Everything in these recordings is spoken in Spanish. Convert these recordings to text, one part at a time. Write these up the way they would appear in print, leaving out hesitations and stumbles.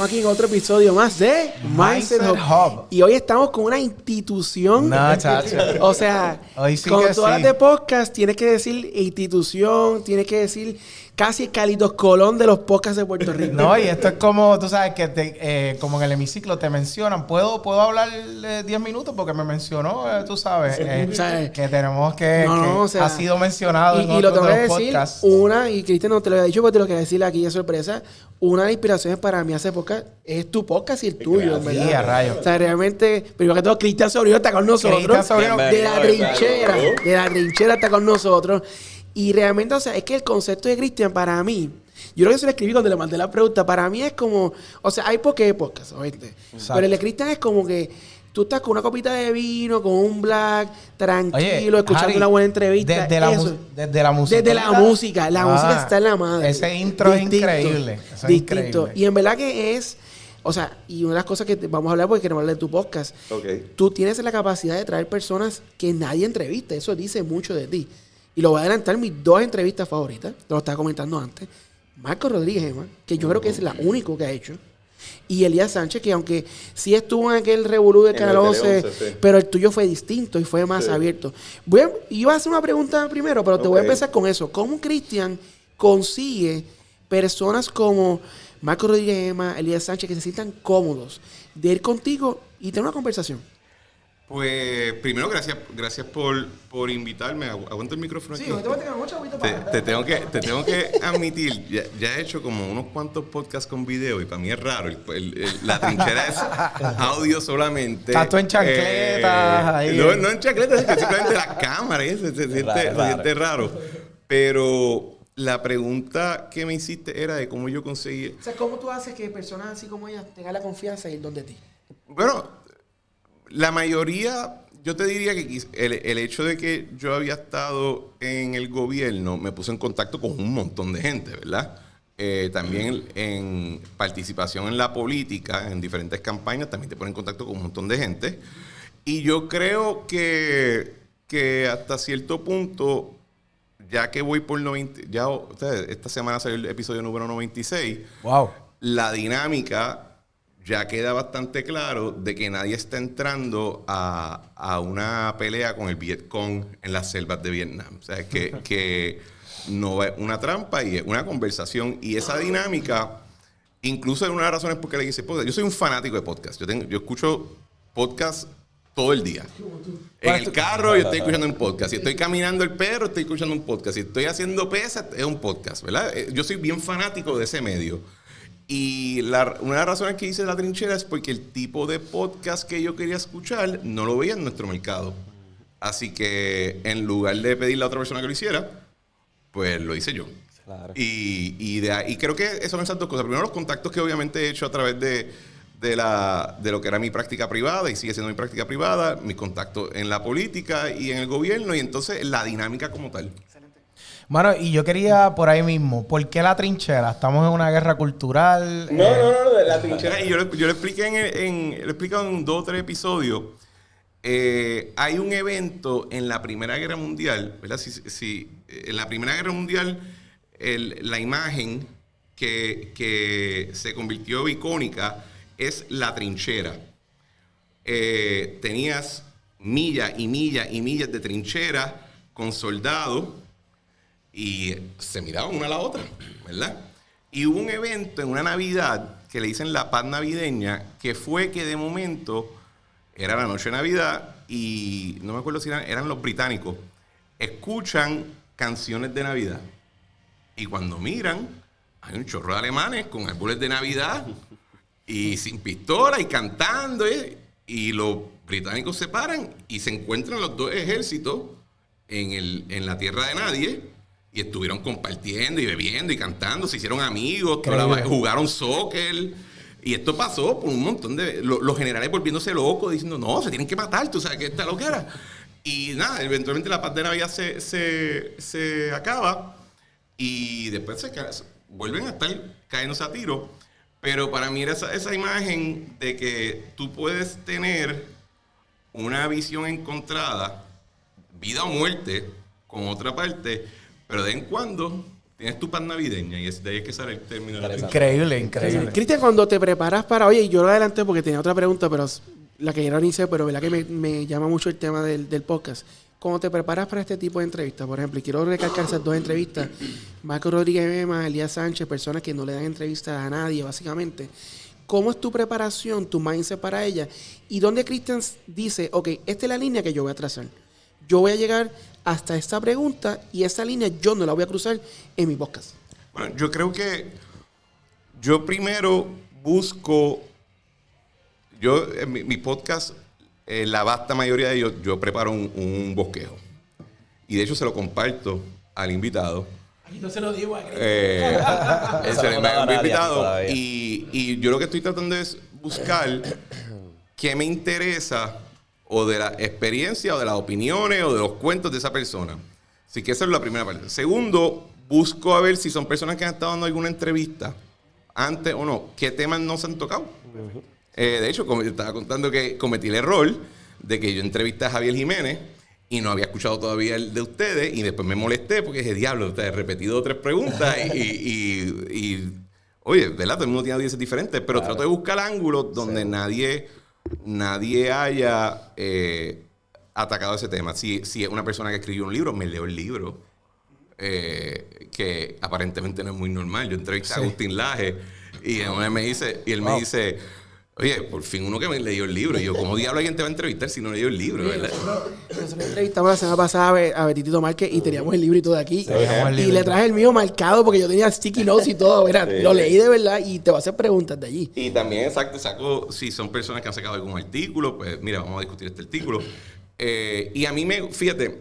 Estamos aquí en otro episodio más de Mindset Hub. Y hoy estamos con una institución. No, chacho. O sea, hoy sí con que todas sí. las de podcast, tienes que decir institución, tienes que decir casi Carlitos Colón de los podcasts de Puerto Rico. No, y esto es como, tú sabes, que como en el hemiciclo te mencionan. ¿Puedo hablar 10 minutos? Porque me mencionó, tú sabes, que tenemos que o sea, ha sido mencionado en y lo otros tengo de que los decir, podcasts. y Cristian no te lo había dicho, pero te lo quería decir aquí de sorpresa. Una de las inspiraciones para mí hacer podcast es tu podcast y el tuyo, Sí, ¿verdad? a rayos. O sea, realmente, primero que todo, Cristian Sobrino está con nosotros. Cristian Sobrino. De la trinchera está con nosotros. Y realmente, o sea, es que el concepto de Cristian para mí, yo creo que se lo escribí cuando le mandé la pregunta, para mí es como, o sea, hay podcast, ¿oíste? Exacto. Pero el de Cristian es como que tú estás con una copita de vino, con un black, tranquilo, Oye, escuchando Harry, una buena entrevista. Desde la música. Desde la música. La música está en la madre. Ese intro es increíble. Eso es increíble. Y en verdad que es, o sea, y una de las cosas que vamos a hablar porque queremos hablar de tu podcast. Okay. Tú tienes la capacidad de traer personas que nadie entrevista. Eso dice mucho de ti. Y lo voy a adelantar, mis dos entrevistas favoritas, te lo estaba comentando antes. Marco Rodríguez, Emma, que yo creo que es la única que ha hecho. Y Elías Sánchez, que aunque sí estuvo en aquel revolú de Canal 11, sí. pero el tuyo fue distinto y fue más abierto. Iba a hacer una pregunta primero, pero te voy a empezar con eso. ¿Cómo Cristian consigue personas como Marco Rodríguez, Emma, Elías Sánchez, que se sientan cómodos de ir contigo y tener una conversación? Pues, primero, gracias por invitarme. Aguanta el micrófono aquí. mucha agüita para... Te tengo que admitir, ya he hecho como unos cuantos podcasts con video y para mí es raro. La trinchera es audio solamente. Estás tú en chancletas ahí. No en chancletas, es que simplemente la cámara se siente raro. Pero la pregunta que me hiciste era de cómo yo conseguí... O sea, ¿cómo tú haces que personas así como ellas tengan la confianza de ir donde ti? Bueno, la mayoría, yo te diría que el hecho de que yo había estado en el gobierno me puso en contacto con un montón de gente, ¿verdad? También en participación en la política, en diferentes campañas, también te pone en contacto con un montón de gente. Y yo creo que hasta cierto punto, ya que voy por 90, esta semana salió el episodio número 96, Wow. la dinámica ya queda bastante claro de que nadie está entrando a una pelea con el Vietcong en las selvas de Vietnam. O sea, que no es una trampa y es una conversación. Y esa dinámica, incluso es una de las razones por qué le hice podcast. Yo soy un fanático de podcast. Yo escucho podcast todo el día. En el carro yo estoy escuchando un podcast. Si estoy caminando el perro, estoy escuchando un podcast. Si estoy haciendo pesas, es un podcast, ¿verdad? Yo soy bien fanático de ese medio. Y una de las razones que hice La Trinchera es porque el tipo de podcast que yo quería escuchar no lo veía en nuestro mercado. Así que en lugar de pedirle a otra persona que lo hiciera, pues lo hice yo. Claro. Y creo que eso son esas dos cosas. Primero, los contactos que obviamente he hecho a través de lo que era mi práctica privada y sigue siendo mi práctica privada, mis contactos en la política y en el gobierno, y entonces la dinámica como tal. Bueno, y yo quería por ahí mismo, ¿por qué La Trinchera? ¿Estamos en una guerra cultural? No, la trinchera. Y yo lo expliqué lo he explicado en 2 o 3 episodios. Hay un evento en la Primera Guerra Mundial, ¿verdad? En la Primera Guerra Mundial, la imagen que se convirtió icónica es la trinchera. Tenías millas y millas y millas de trinchera con soldados y se miraban una a la otra, ¿verdad? Y hubo un evento en una Navidad que le dicen la paz navideña, que fue que de momento era la noche de Navidad y no me acuerdo si eran los británicos, escuchan canciones de Navidad y cuando miran hay un chorro de alemanes con árboles de Navidad y sin pistola y cantando y los británicos se paran y se encuentran los dos ejércitos en la tierra de nadie. Y estuvieron compartiendo y bebiendo y cantando, se hicieron amigos, jugaron soccer. Y esto pasó por un montón de... Los generales volviéndose locos, diciendo, no, se tienen que matar, tú sabes que esta loquera. Y nada, eventualmente la paz de Navidad se acaba y después vuelven a estar cayéndose a tiro. Pero para mí era esa imagen de que tú puedes tener una visión encontrada, vida o muerte, con otra parte, pero de vez en cuando Tienes tu pan navideña y de ahí es que sale el término. Increíble. Cristian, cuando te preparas para... Oye, yo lo adelanté porque tenía otra pregunta, pero la que ya no hice, pero verdad que me llama mucho el tema del podcast. Cuando te preparas para este tipo de entrevistas, por ejemplo, y quiero recalcar esas 2 entrevistas, Marco Rodríguez Gema, Elías Sánchez, personas que no le dan entrevistas a nadie, básicamente. ¿Cómo es tu preparación, tu mindset para ella? Y dónde Cristian dice, ok, esta es la línea que yo voy a trazar. Yo voy a llegar hasta esta pregunta y esta línea yo no la voy a cruzar en mi podcast. Bueno, yo creo que yo primero busco... En mi podcast, la vasta mayoría de ellos, yo preparo un bosquejo. Y de hecho se lo comparto al invitado. Aquí no se lo digo a me invitado. Y yo lo que estoy tratando es buscar qué me interesa o de la experiencia o de las opiniones o de los cuentos de esa persona. Así que esa es la primera parte. Segundo, busco a ver si son personas que han estado dando alguna entrevista antes o no. ¿Qué temas no se han tocado? De hecho, como yo estaba contando que cometí el error de que yo entrevisté a Javier Jiménez y no había escuchado todavía el de ustedes y después me molesté porque dije, diablo, usted ha repetido 3 preguntas y oye, ¿verdad? Todo el mundo tiene audiencias diferentes, pero trato de buscar ángulos donde nadie haya atacado ese tema. Si es una persona que escribió un libro, me leo el libro, que aparentemente no es muy normal. Yo entrevisté a Agustín Laje y él me dice, oye, por fin uno que me leyó el libro. Y yo, ¿cómo diablo alguien te va a entrevistar si no leyó el libro, verdad? Nosotros entrevistamos la semana pasada a Betitito Márquez y teníamos el libro y todo aquí. Y le traje el mío marcado porque yo tenía sticky notes y todo. Mira, lo leí de verdad y te voy a hacer preguntas de allí. Y también, exacto, saco, si son personas que han sacado algún artículo, pues mira, vamos a discutir este artículo. Y a mí fíjate,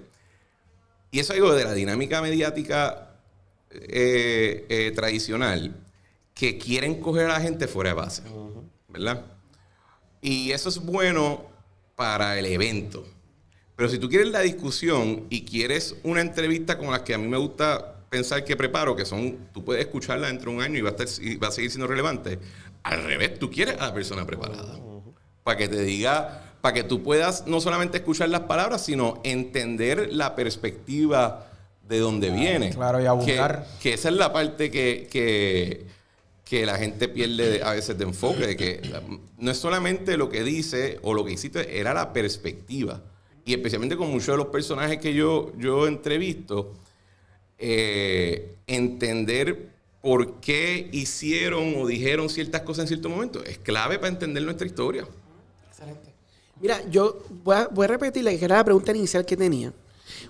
y eso es algo de la dinámica mediática tradicional, que quieren coger a la gente fuera de base. ¿Verdad? Y eso es bueno para el evento. Pero si tú quieres la discusión y quieres una entrevista como las que a mí me gusta pensar que preparo, que son, tú puedes escucharla dentro de un año y va a seguir siendo relevante. Al revés, tú quieres a la persona preparada. Para que te diga, para que tú puedas no solamente escuchar las palabras, sino entender la perspectiva de dónde viene. Claro, y a buscar. Que esa es la parte que la gente pierde a veces de enfoque, de que no es solamente lo que dice o lo que hiciste, era la perspectiva. Y especialmente con muchos de los personajes que yo entrevisto, entender por qué hicieron o dijeron ciertas cosas en cierto momento es clave para entender nuestra historia. Excelente. Mira, yo voy a repetir que era la pregunta inicial que tenía.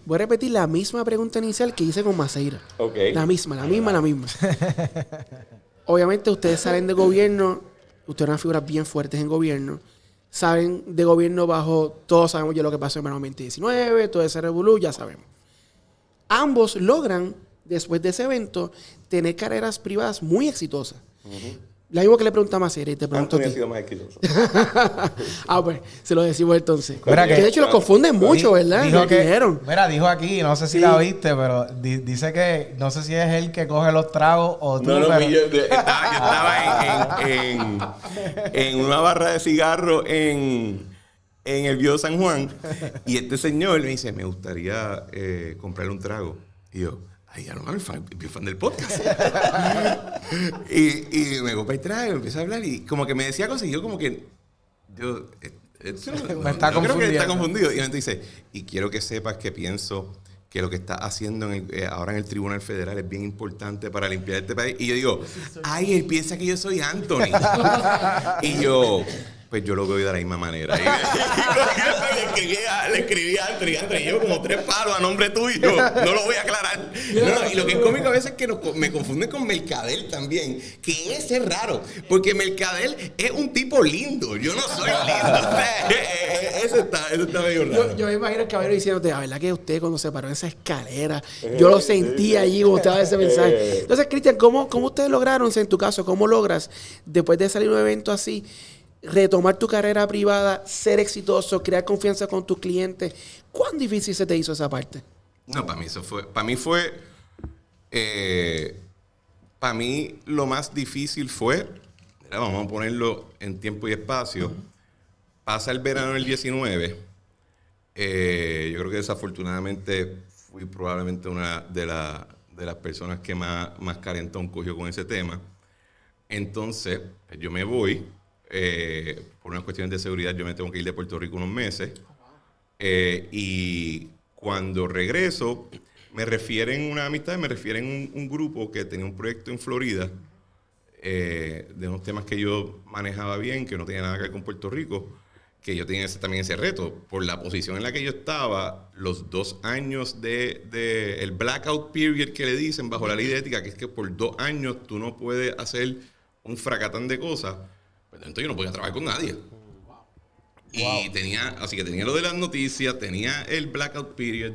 Voy a repetir la misma pregunta inicial que hice con Maceira. Okay. La misma. Obviamente ustedes salen de gobierno, ustedes eran figuras bien fuertes en gobierno, salen de gobierno bajo, todos sabemos ya lo que pasó en 2019, todo ese revolú, ya sabemos. Ambos logran, después de ese evento, tener carreras privadas muy exitosas. La misma que le pregunta a Maceira y te pregunto Anthony ha sido más exitoso. Pues, se lo decimos entonces. Mira que de hecho lo confunden mucho, ¿verdad? Dijo aquí, no sé si la viste, pero dice que no sé si es él que coge los tragos o tú. No, yo estaba en una barra de cigarros en el Viejo San Juan y este señor me dice, me gustaría comprarle un trago. Y yo, ay, ya no mames, fan del podcast. y me compré el trago, me empecé a hablar y como que me decía cosas y yo como que... me está confundiendo. Creo que está confundido. Y entonces dice, y quiero que sepas que pienso que lo que está haciendo ahora en el Tribunal Federal es bien importante para limpiar este país. Y yo digo, ay, él piensa que yo soy Anthony. Y yo... pues yo lo veo de la misma manera. Le escribí a Anthony, llevo como 3 palos a nombre tuyo, no lo voy a aclarar. No, y lo que es cómico a veces es que me confunden con Mercadel también, que ese es raro, porque Mercadel es un tipo lindo, yo no soy lindo. Eso está medio raro. Yo me imagino que Caballero diciéndote, la verdad que usted cuando se paró en esa escalera, yo lo sentí allí cuando usted daba ese mensaje. Entonces, Cristian, ¿cómo ustedes lograron, en tu caso, cómo logras, después de salir de un evento así, retomar tu carrera privada, ser exitoso, crear confianza con tus clientes? ¿Cuán difícil se te hizo esa parte? No, para mí lo más difícil fue, vamos a ponerlo en tiempo y espacio, pasa el verano del 19, yo creo que desafortunadamente fui probablemente una de de las personas que más calentón cogió con ese tema. Entonces, yo me voy, por unas cuestiones de seguridad, yo me tengo que ir de Puerto Rico unos meses. Y cuando regreso, me refieren un grupo que tenía un proyecto en Florida, de unos temas que yo manejaba bien, que no tenía nada que ver con Puerto Rico, que yo tenía también ese reto. Por la posición en la que yo estaba, los 2 años de el blackout period que le dicen bajo la ley de ética, que es que por 2 años tú no puedes hacer un fracatán de cosas, pues entonces yo no podía trabajar con nadie. Y así que tenía lo de las noticias, tenía el blackout period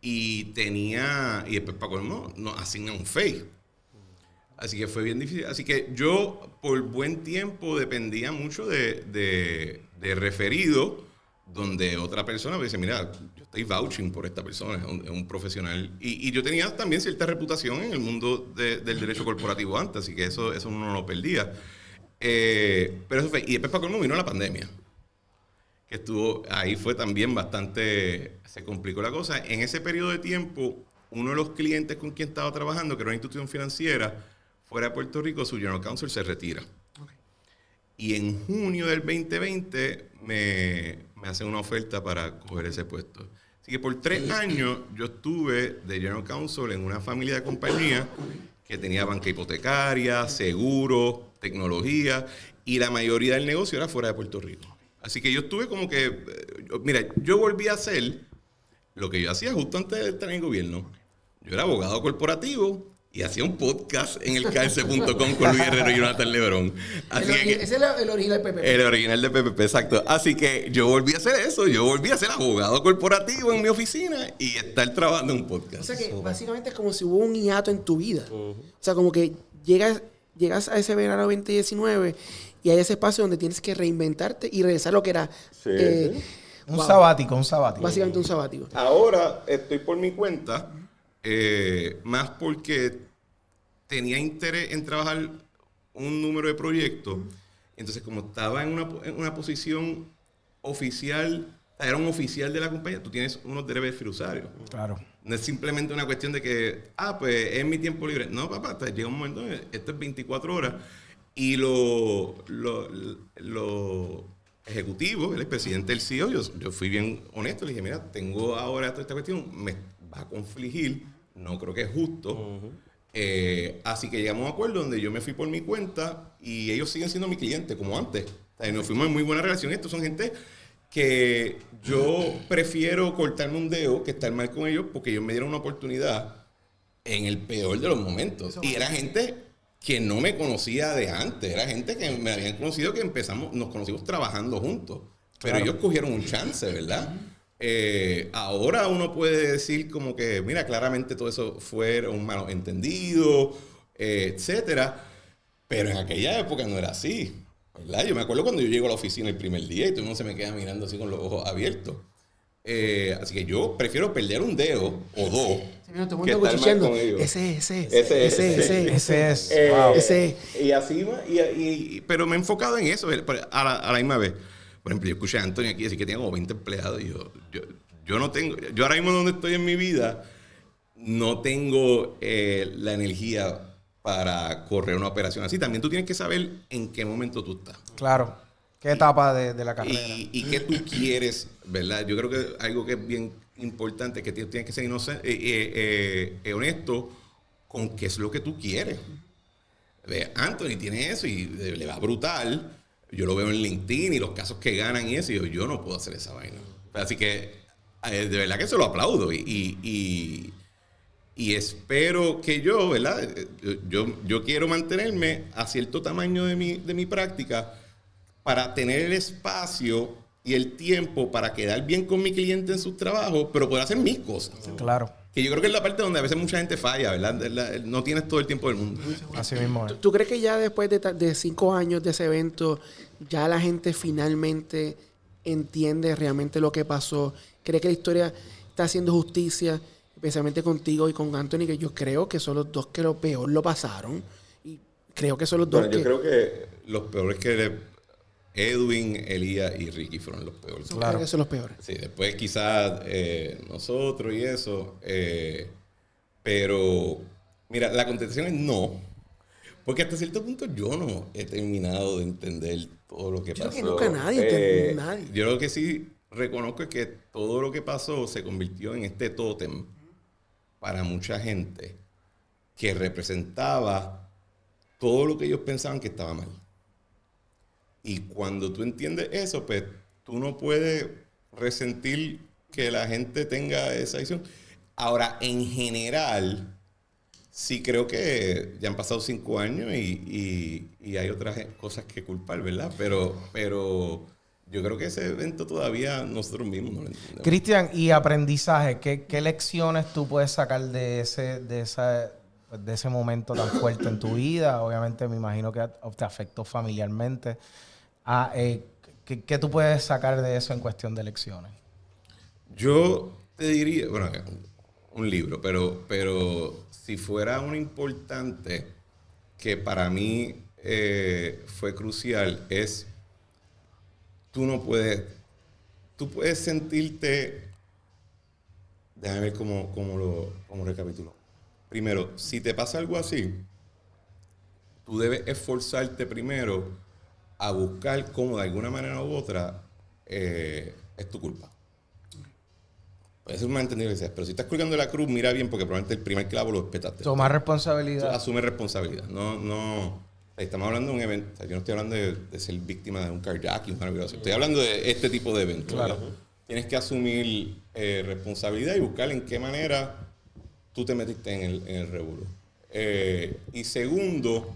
y después para colmo nos asignan un FEI. Así que fue bien difícil. Así que yo por buen tiempo dependía mucho de referido, donde otra persona me dice, mira, yo estoy vouching por esta persona, es un profesional. Y yo tenía también cierta reputación en el mundo del derecho corporativo antes, así que eso uno no lo perdía. Pero eso fue. Y después para colmo vino la pandemia. Que ahí fue también se complicó la cosa. En ese periodo de tiempo, uno de los clientes con quien estaba trabajando, que era una institución financiera, fuera de Puerto Rico, su General Counsel se retira. Okay. Y en junio del 2020 me hacen una oferta para coger ese puesto. Así que por 3 años yo estuve de General Counsel en una familia de compañía que tenía banca hipotecaria, seguros, tecnología, y la mayoría del negocio era fuera de Puerto Rico. Así que yo estuve como que, mira, yo volví a hacer lo que yo hacía justo antes de estar en el gobierno. Yo era abogado corporativo y hacía un podcast en el KS.com con Luis Herrero y Jonathan Lebrón. Ese es el original de PPP. El original de PPP, exacto. Así que yo volví a hacer eso. Yo volví a ser abogado corporativo en mi oficina y estar trabajando en un podcast. O sea que básicamente es como si hubo un hiato en tu vida. O sea, como que llegas a ese verano 2019 y hay ese espacio donde tienes que reinventarte y regresar a lo que era... Un sabático. Básicamente un sabático. Ahora estoy por mi cuenta, más porque tenía interés en trabajar un número de proyectos. Entonces, como estaba en una posición oficial, era un oficial de la compañía, tú tienes unos deberes fiduciarios. Claro. No es simplemente una cuestión de que, pues es mi tiempo libre. No, papá, llega un momento, esto es 24 horas. Y lo ejecutivo, el presidente del CEO, yo fui bien honesto, le dije, mira, tengo ahora toda esta cuestión, me va a confligir, no creo que es justo. Así que llegamos a un acuerdo donde yo me fui por mi cuenta y ellos siguen siendo mi cliente, como antes. O sea, nos fuimos en muy buena relación. Estos son gente que yo prefiero cortarme un dedo que estar mal con ellos porque ellos me dieron una oportunidad en el peor de los momentos. Y era gente que no me conocía de antes. Era gente que me habían conocido, que nos conocimos trabajando juntos. Pero ellos cogieron un chance, ¿verdad? Ahora uno puede decir como que, mira, claramente todo eso fue un malentendido, etcétera. Pero en aquella época no era así, ¿verdad? Yo me acuerdo cuando yo llego a la oficina el primer día y todo el mundo se me queda mirando así con los ojos abiertos. Así que yo prefiero perder un dedo o dos que estar mal con ellos. Ese es. Wow. Y así va. Pero me he enfocado en eso a la misma vez. Por ejemplo, yo escuché a Antonio aquí decir que tiene como 20 empleados y yo no tengo... Yo ahora mismo donde estoy en mi vida no tengo la energía para correr una operación así. También tú tienes que saber en qué momento tú estás. Claro. ¿Qué etapa de la carrera? Y qué tú quieres, ¿verdad? Yo creo que algo que es bien importante es que tienes que ser honesto con qué es lo que tú quieres. Anthony tiene eso y le va brutal. Yo lo veo en LinkedIn y los casos que ganan y eso. Y yo no puedo hacer esa vaina. Así que de verdad que se lo aplaudo. Y espero que yo, ¿verdad? Yo quiero mantenerme a cierto tamaño de mi práctica para tener el espacio y el tiempo para quedar bien con mi cliente en sus trabajos, pero poder hacer mis cosas. Claro. Que yo creo que es la parte donde a veces mucha gente falla, ¿verdad? No tienes todo el tiempo del mundo. Así mismo es. ¿Tú crees que ya después de 5 años de ese evento, ya la gente finalmente entiende realmente lo que pasó? ¿Cree que la historia está haciendo justicia, especialmente contigo y con Anthony, que yo creo que son los dos que lo peor lo pasaron? Y creo que son los dos yo creo que los peores que... Edwin, Elías y Ricky fueron los peores. Claro que son los peores. Sí, después quizás nosotros y eso. Pero, mira, la contestación es no. Porque hasta cierto punto yo no he terminado de entender todo lo que pasó. Creo que nunca nadie. Yo lo que sí reconozco es que todo lo que pasó se convirtió en este tótem para mucha gente que representaba todo lo que ellos pensaban que estaba mal. Y cuando tú entiendes eso, pues tú no puedes resentir que la gente tenga esa visión. Ahora, en general, sí creo que ya han pasado 5 años y hay otras cosas que culpar, ¿verdad? Pero yo creo que ese evento todavía nosotros mismos no lo entendemos. Cristian, y aprendizaje, ¿qué lecciones tú puedes sacar de ese momento tan fuerte en tu vida? Obviamente me imagino que te afectó familiarmente. ¿Qué tú puedes sacar de eso en cuestión de lecciones? Yo te diría, bueno, un libro, pero si fuera un importante que para mí fue crucial es, tú puedes sentirte, déjame ver cómo recapitulo. Primero, si te pasa algo así, tú debes esforzarte primero a buscar cómo de alguna manera u otra es tu culpa. Eso es más entendido que sea. Pero si estás colgando la cruz, mira bien, porque probablemente el primer clavo lo espetaste. Tomar responsabilidad. Asume responsabilidad. No. Estamos hablando de un evento. O sea, yo no estoy hablando de ser víctima de un carjacking, una violación. Estoy hablando de este tipo de eventos. Claro. Tienes que asumir responsabilidad y buscar en qué manera tú te metiste en el revuelo. Y segundo,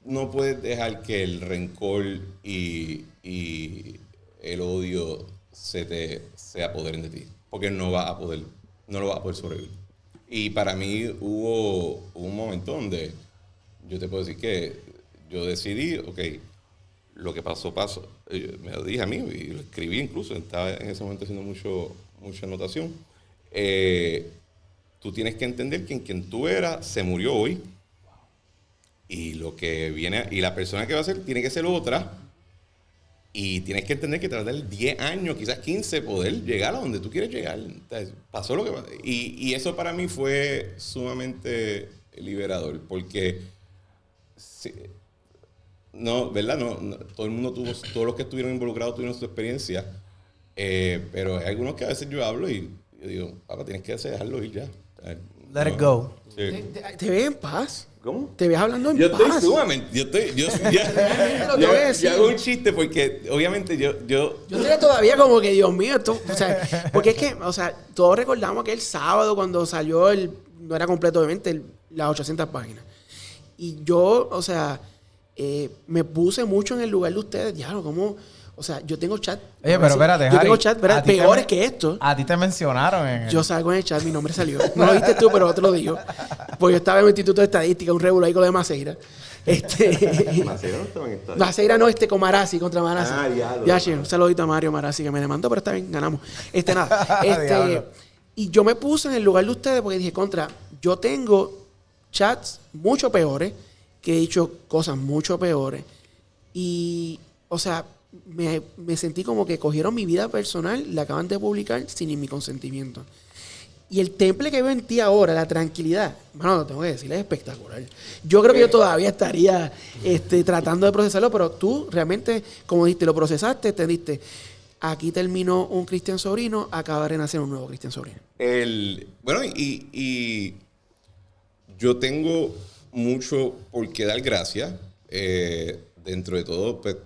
no puedes dejar que el rencor y el odio se apoderen de ti. Porque no lo vas a poder sobrevivir. Y para mí hubo un momento donde yo te puedo decir que yo decidí, ok, lo que pasó. Me lo dije a mí y lo escribí incluso, estaba en ese momento haciendo mucha anotación. Tú tienes que entender que en quien tú eras se murió hoy. Y lo que viene, y la persona que va a ser tiene que ser otra. Y tienes que entender que te va a dar 10 años, quizás 15, poder llegar a donde tú quieres llegar. Entonces, pasó lo que pasó. Y eso para mí fue sumamente liberador, porque ¿verdad? No, todo el mundo todos los que estuvieron involucrados tuvieron su experiencia, pero hay algunos que a veces yo hablo y yo digo, papá, tienes que dejarlo ir ya. Let it go. Sí. ¿Te ves en paz? ¿Cómo? Te ves hablando en Yo paz. estoy sumamente, yo hago un chiste porque obviamente yo estoy todavía como que, Dios mío, esto, o sea, porque es que, o sea, todos recordamos que el sábado cuando salió no era completo obviamente, las 800 páginas. Y yo, o sea, me puse mucho en el lugar de ustedes, diablo, como, o sea, yo tengo chat. Oye, pero espérate, yo tengo chat peores que esto. A ti te mencionaron Yo salgo en el chat, mi nombre salió. No lo viste tú, pero otro lo dijo. Pues yo estaba en un instituto de estadística, un revuelo ahí con lo de Maceira. Maceira no estaba en estadio. Maceira no, con Marazzi, contra Marazzi. Ya, un saludito a Mario Marazzi que me demandó, pero está bien, ganamos. Y yo me puse en el lugar de ustedes porque dije, yo tengo chats mucho peores, que he dicho cosas mucho peores. Y, o sea, me sentí como que cogieron mi vida personal, la acaban de publicar sin mi consentimiento. Y el temple que veo en ti ahora, la tranquilidad, mano, lo tengo que decir, es espectacular. Yo creo que yo todavía estaría tratando de procesarlo, pero tú realmente, como dijiste, lo procesaste, entendiste. Aquí terminó un Cristian Sobrino, acaba de renacer un nuevo Cristian Sobrino. Bueno, y yo tengo mucho por qué dar gracias. Dentro de todo, pues,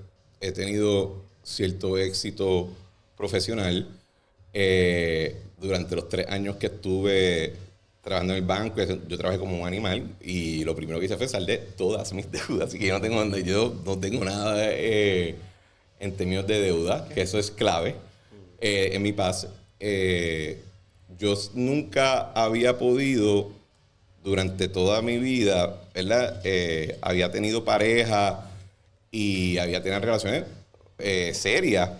he tenido cierto éxito profesional. Durante los 3 años que estuve trabajando en el banco, yo trabajé como un animal y lo primero que hice fue saldar todas mis deudas. Así que yo no tengo nada en términos de deuda, que eso es clave en mi paz. Yo nunca había podido, durante toda mi vida, ¿verdad? Había tenido pareja y había tenido relaciones serias,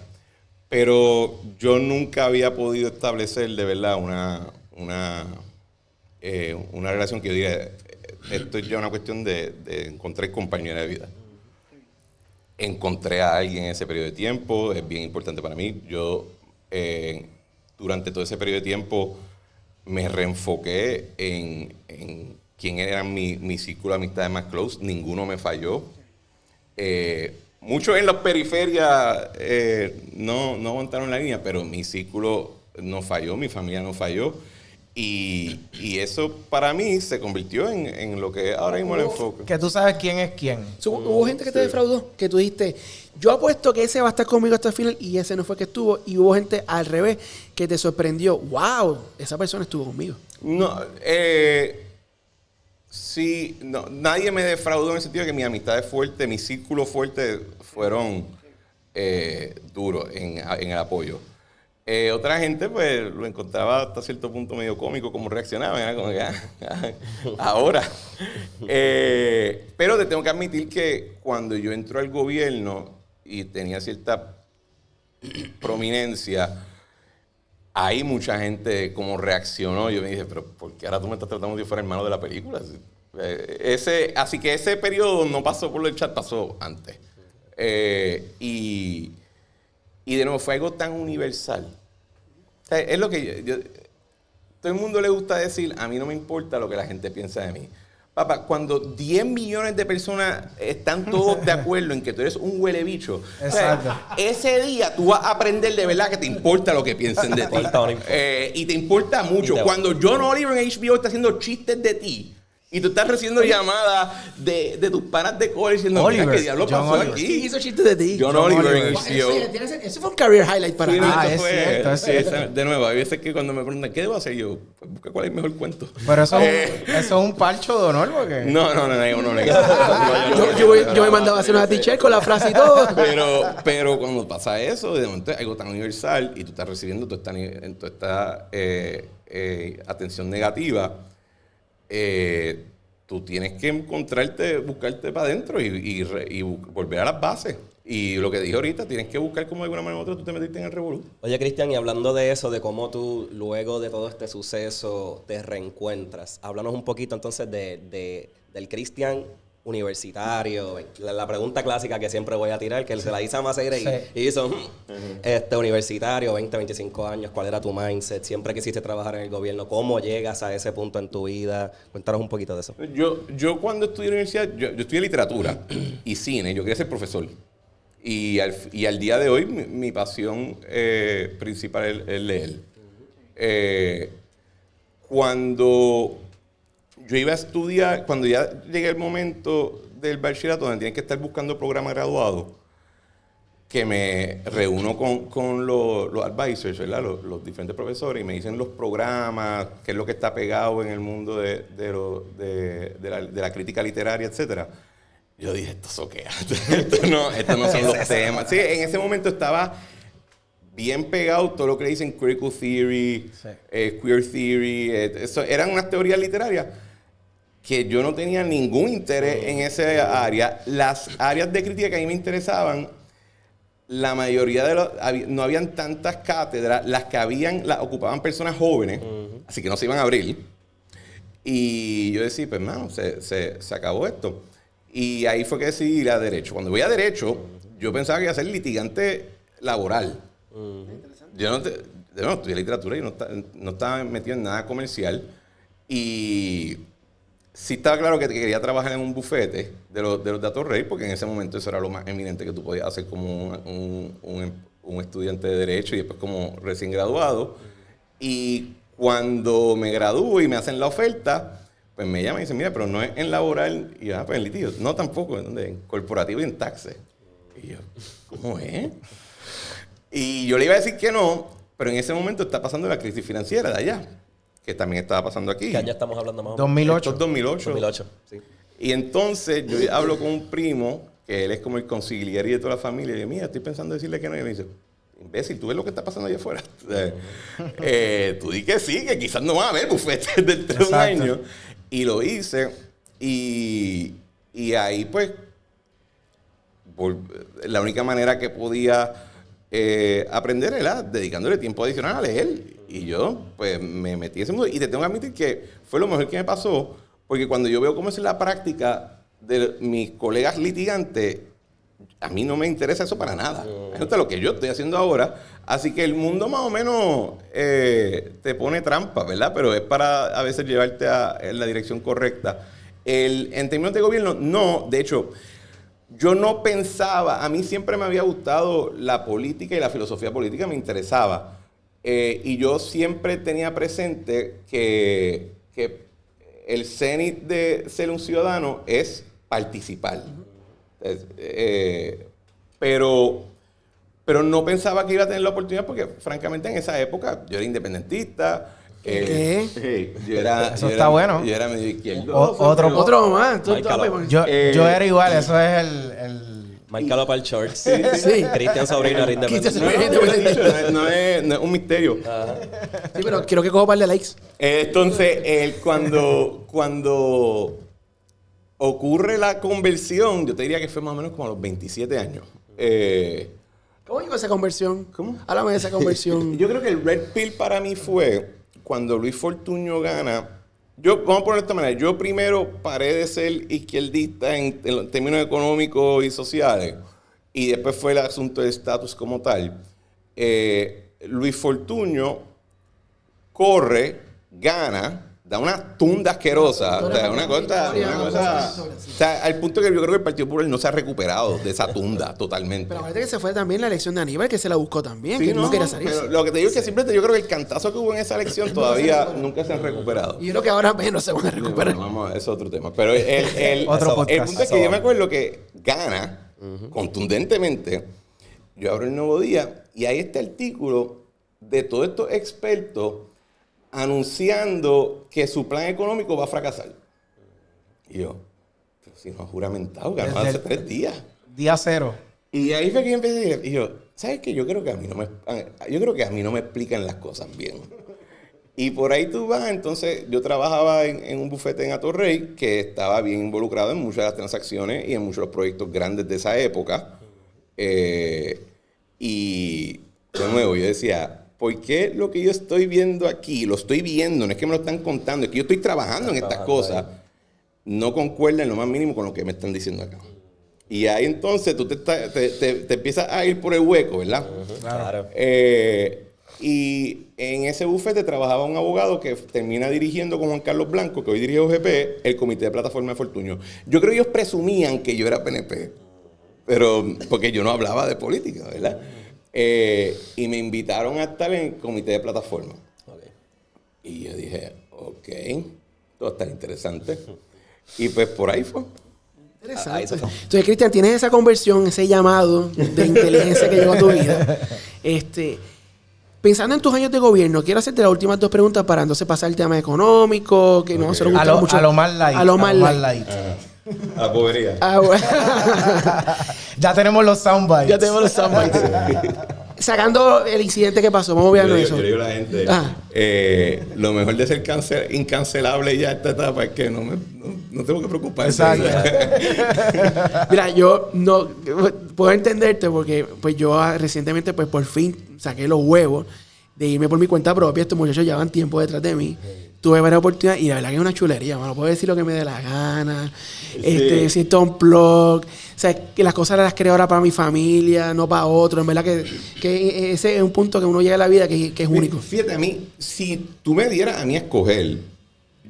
pero yo nunca había podido establecer de verdad una relación que yo diga, esto es ya una cuestión de encontrar compañera de vida. Encontré a alguien en ese periodo de tiempo, es bien importante para mí. Yo, durante todo ese periodo de tiempo, me reenfoqué en quién eran mi círculo de amistades más close. Ninguno me falló. Muchos en las periferias no aguantaron la línea, pero mi círculo no falló, mi familia no falló. Y eso para mí se convirtió en lo que ahora mismo el enfoque. Que tú sabes quién es quién. Hubo gente que te defraudó, que tú dijiste, yo apuesto que ese va a estar conmigo hasta el final y ese no fue que estuvo. Y hubo gente al revés que te sorprendió, wow, esa persona estuvo conmigo. No, sí, no, nadie me defraudó en el sentido de que mis amistades fuertes, mi círculo fuerte fueron duros en el apoyo. Otra gente, pues, lo encontraba hasta cierto punto medio cómico, como reaccionaban, era como que, ahora. Pero te tengo que admitir que cuando yo entro al gobierno y tenía cierta prominencia, ahí mucha gente como reaccionó. Yo me dije, pero ¿por qué ahora tú me estás tratando como si fuera hermano de la película? Así que ese periodo no pasó por el chat, pasó antes. Y de nuevo, fue algo tan universal. O sea, es lo que todo el mundo le gusta decir, a mí no me importa lo que la gente piensa de mí. Papá, cuando 10 millones de personas están todos de acuerdo en que tú eres un huele bicho, o sea, ese día tú vas a aprender de verdad que te importa lo que piensen de ti. Y te importa mucho. Cuando John Oliver en HBO está haciendo chistes de ti, y tú estás recibiendo llamadas de tus panas de college diciendo, mira, ¿qué diablo pasó aquí? ¿Quién hizo chistes de ti? John Oliver en HBO. Eso fue un career highlight para mí. Es cierto. De nuevo, hay veces que cuando me preguntan, ¿qué debo hacer? Yo, pues busca cuál es el mejor cuento. Pero eso es un parcho de honor, porque... No, Yo me mandaba a hacer una t-shirt con la frase y todo. Pero cuando pasa eso, de momento es algo tan universal y tú estás recibiendo toda esta atención negativa, tú tienes que buscarte para adentro y volver a las bases. Y lo que dije ahorita, tienes que buscar cómo de alguna manera u otra tú te metiste en el revolú. Oye, Cristian, y hablando de eso, de cómo tú luego de todo este suceso te reencuentras, háblanos un poquito entonces del Cristian universitario. La pregunta clásica que siempre voy a tirar, que se la hizo a Maceire y hizo universitario, 20, 25 años, ¿cuál era tu mindset? Siempre quisiste trabajar en el gobierno, ¿cómo llegas a ese punto en tu vida? Cuéntanos un poquito de eso. Yo cuando estudié en la universidad, yo estudié literatura y cine, yo quería ser profesor. Y al día de hoy mi pasión principal es leer. Cuando yo iba a estudiar, cuando ya llegué el momento del bachillerato donde tienes que estar buscando programa graduado, que me reúno con los advisors, ¿verdad? Los diferentes profesores, y me dicen los programas, qué es lo que está pegado en el mundo de la crítica literaria, etcétera. Yo dije, esto soquea. Estos no son los temas. Sí, en ese momento estaba bien pegado todo lo que le dicen critical theory, queer theory. Eso eran unas teorías literarias que yo no tenía ningún interés en esa área. Las áreas de crítica que a mí me interesaban, la mayoría no habían tantas cátedras. Las que habían las ocupaban personas jóvenes, así que no se iban a abrir. Y yo decía, pues, hermano, se acabó esto. Y ahí fue que decidí ir a Derecho. Cuando voy a Derecho, yo pensaba que iba a ser litigante laboral. Yo estudié literatura y no estaba metido en nada comercial. Y sí estaba claro que quería trabajar en un bufete de los de Atorrey, porque en ese momento eso era lo más eminente que tú podías hacer como un estudiante de Derecho y después como recién graduado. Y cuando me gradúo y me hacen la oferta, pues me llaman y dicen, mira, pero no es en laboral y pues en litigio. No, tampoco, en corporativo y en taxes. Y yo, ¿cómo es? Y yo le iba a decir que no, pero en ese momento está pasando la crisis financiera de allá, que también estaba pasando aquí. ¿Qué año estamos hablando más o menos? 2008. Esto es 2008. 2008, sí. Y entonces yo hablo con un primo, que él es como el consigliere de toda la familia, y le digo, mira, estoy pensando en decirle que no. Y me dice, imbécil, ¿tú ves lo que está pasando allá afuera? Tú di que sí, que quizás no va a haber bufetes dentro de un año. Y lo hice, y ahí pues, la única manera que podía aprender era dedicándole tiempo adicional a leer. Y yo pues me metí en ese mundo. Y te tengo que admitir que fue lo mejor que me pasó, porque cuando yo veo cómo es la práctica de mis colegas litigantes, a mí no me interesa eso para nada. Eso es lo que yo estoy haciendo ahora. Así que el mundo más o menos te pone trampa, ¿verdad? Pero es para a veces llevarte en la dirección correcta. En términos de gobierno, no. De hecho, yo no pensaba, a mí siempre me había gustado la política y la filosofía política, me interesaba. Y yo siempre tenía presente que el cenit de ser un ciudadano es participar. Pero no pensaba que iba a tener la oportunidad porque, francamente, en esa época yo era independentista. Eso está bueno. Yo era medio izquierdo. Otro más. Yo era igual, eso es el... Márcalo para el shorts. Sí. Cristian Sobrino era independiente. No es un misterio. Sí, pero quiero que coja un par de likes. Entonces, cuando ocurre la conversión, yo te diría que fue más o menos como a los 27 años. ¿Cómo llegó esa conversión? ¿Cómo? Háblame de esa conversión. Yo creo que el red pill para mí fue cuando Luis Fortuño gana. Vamos a ponerlo de esta manera. Yo primero paré de ser izquierdista en términos económicos y sociales. Y después fue el asunto del estatus como tal. Luis Fortuño corre, gana, da una tunda asquerosa. O sea, una cosa. O sea, al punto que yo creo que el Partido Popular no se ha recuperado de esa tunda totalmente. Pero acuérdate que se fue también la elección de Aníbal, que se la buscó también, Sí, que no quería salir. pero lo que te digo es que simplemente yo creo que el cantazo que hubo en esa elección todavía nunca se han recuperado. Y yo creo que ahora menos se van a recuperar. Bueno, vamos, eso es otro tema. Pero Otro el podcast. punto es que yo me acuerdo que gana contundentemente. Yo abro el Nuevo Día y hay este artículo de todos estos expertos anunciando que su plan económico va a fracasar. Y yo, pero si no ha juramentado, ganó hace 3 días. Día cero. Y ahí fue que yo empecé a decir, y yo, ¿sabes qué? Yo creo que a mí no me explican las cosas bien. Y por ahí tú vas, entonces yo trabajaba en un bufete en Atorrey que estaba bien involucrado en muchas de las transacciones y en muchos de los proyectos grandes de esa época. Y de nuevo yo decía, ¿por qué lo que yo estoy viendo aquí, lo estoy viendo, no es que me lo están contando, es que yo estoy trabajando en estas cosas, no concuerda en lo más mínimo con lo que me están diciendo acá? Y ahí entonces tú te empiezas a ir por el hueco, ¿verdad? Claro. Y en ese bufete trabajaba un abogado que termina dirigiendo con Juan Carlos Blanco, que hoy dirige OGP, el Comité de Plataforma de Fortuño. Yo creo que ellos presumían que yo era PNP, pero porque yo no hablaba de política, ¿verdad? Y me invitaron a estar en el Comité de Plataforma. Okay. Y yo dije, ok, todo está interesante. Y pues por ahí fue. Interesante. Entonces, Cristian, tienes esa conversión, ese llamado de inteligencia que llegó a tu vida. Pensando en tus años de gobierno, quiero hacerte las últimas 2 preguntas para entonces pasar al tema económico, que no se lo gusta mucho. A lo más light. A lo más light. A la bobería. Ah, bueno. Ya tenemos los soundbites. Ya tenemos los soundbites. Sacando el incidente que pasó, vamos a ver eso. Yo digo a la gente, lo mejor de ser incancelable ya a esta etapa es que no tengo que preocuparme. Exacto. Mira, yo no puedo entenderte porque pues yo recientemente pues por fin saqué los huevos de irme por mi cuenta propia. Estos muchachos llevan tiempo detrás de mí. Tuve varias oportunidades y la verdad que es una chulería, mano. Puedo decir lo que me dé la gana. Siento un blog. O sea, que las cosas las creo ahora para mi familia, no para otro. En verdad que ese es un punto que uno llega a la vida que es único. Fíjate, a mí, si tú me dieras a mí a escoger,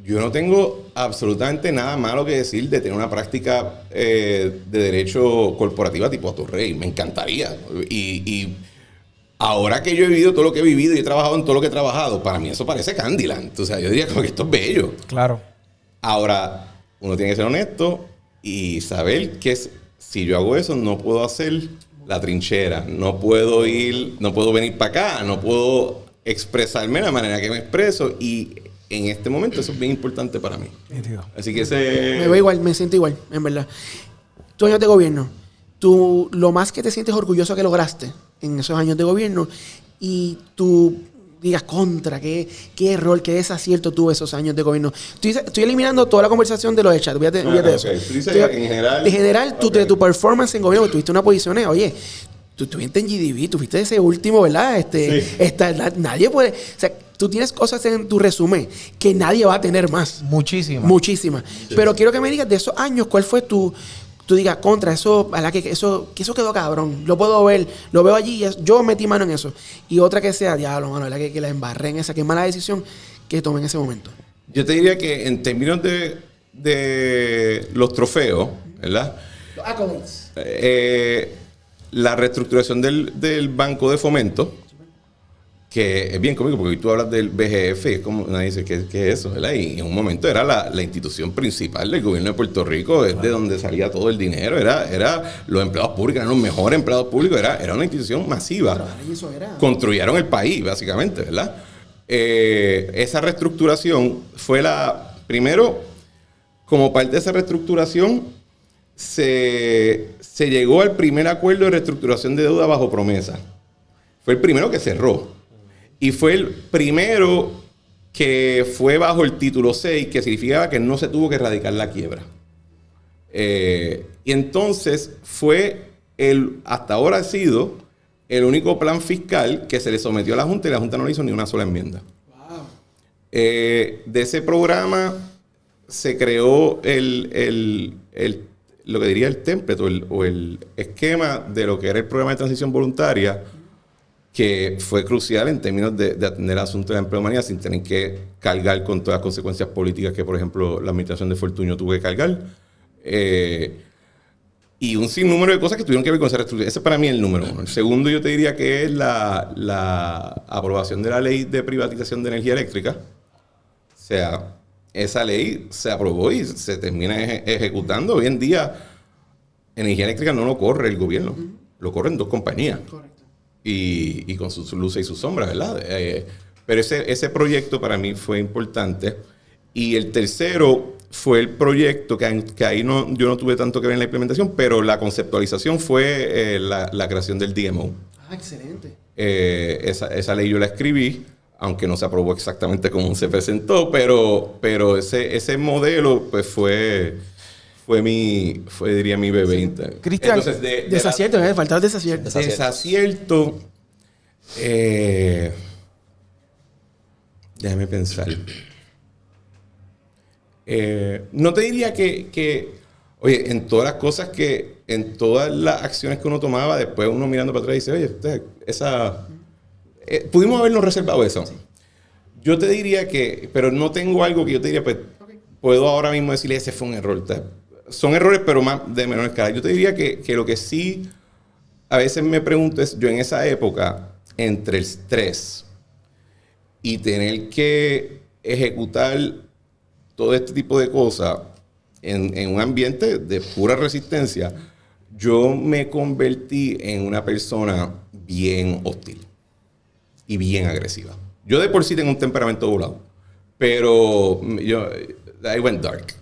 yo no tengo absolutamente nada malo que decir de tener una práctica de derecho corporativa tipo Atorrey. Me encantaría. Y ahora que yo he vivido todo lo que he vivido y he trabajado en todo lo que he trabajado, para mí eso parece Candyland. O sea, yo diría como que esto es bello. Claro. Ahora, uno tiene que ser honesto y saber que si yo hago eso, no puedo hacer la trinchera. No puedo venir para acá, no puedo expresarme de la manera que me expreso. Y en este momento eso es bien importante para mí. Así que Me veo igual, me siento igual, en verdad. Tus años de gobierno, tú lo más que te sientes orgulloso que lograste en esos años de gobierno y tú digas contra, qué error, qué desacierto tuve esos años de gobierno. Estoy eliminando toda la conversación de los de chat, fíjate de eso. Tú dices en general. De general, de tu performance en gobierno, tuviste una posición, oye, tú estuviste en GDB, tú fuiste ese último, ¿verdad? Nadie puede, o sea, tú tienes cosas en tu resumen que nadie va a tener más. Muchísimas. Muchísimas. Sí. Pero quiero que me digas de esos años, ¿cuál fue tu tú digas, contra, eso, ¿verdad? Que eso quedó cabrón. Lo puedo ver, lo veo allí, yo metí mano en eso. Y otra que sea, diablo, mano, ¿verdad? Que la embarré en esa, que mala decisión que tomé en ese momento. Yo te diría que en términos de los trofeos, ¿verdad? Los accolades. La reestructuración del Banco de Fomento, que es bien cómico porque hoy tú hablas del BGF y es como nadie dice, ¿qué es eso? ¿Verdad? Y en un momento era la institución principal del gobierno de Puerto Rico, es de donde salía todo el dinero, era los empleados públicos, eran los mejores empleados públicos, era una institución masiva. Eso era. Construyeron el país, básicamente, ¿verdad? Esa reestructuración fue primero, como parte de esa reestructuración, se llegó al primer acuerdo de reestructuración de deuda bajo promesa. Fue el primero que cerró. Y fue el primero que fue bajo el título 6, que significaba que no se tuvo que erradicar la quiebra. Y entonces hasta ahora ha sido el único plan fiscal que se le sometió a la Junta y la Junta no le hizo ni una sola enmienda. Wow. De ese programa se creó lo que diría el template o el esquema de lo que era el programa de transición voluntaria, que fue crucial en términos de atender el asunto de la empleomanía sin tener que cargar con todas las consecuencias políticas que, por ejemplo, la administración de Fortuño tuvo que cargar. Y un sinnúmero de cosas que tuvieron que ver con esa reestructuración. Ese es para mí el número uno. El segundo yo te diría que es la aprobación de la ley de privatización de energía eléctrica. O sea, esa ley se aprobó y se termina ejecutando. Hoy en día, energía eléctrica no lo corre el gobierno, lo corren dos compañías. Correcto. Y con sus luces y sus sombras, ¿verdad? Pero ese proyecto para mí fue importante. Y el tercero fue el proyecto que ahí yo no tuve tanto que ver en la implementación, pero la conceptualización fue la creación del DMO. Ah, excelente. Esa ley yo la escribí, aunque no se aprobó exactamente como se presentó, pero ese modelo pues diría mi bebé. Cristian, desacierto, faltaba desacierto. Desacierto. Déjame pensar. No te diría que, oye, en todas las acciones que uno tomaba, después uno mirando para atrás dice, oye, pudimos habernos reservado eso. Sí. Yo te diría pero no tengo algo que yo te diría, pues, puedo ahora mismo decirle, ese fue un error. Son errores, pero más de menor escala. Yo te diría que lo que sí a veces me pregunto es, yo en esa época, entre el estrés y tener que ejecutar todo este tipo de cosas en un ambiente de pura resistencia, yo me convertí en una persona bien hostil y bien agresiva. Yo de por sí tengo un temperamento doblado, pero I went dark.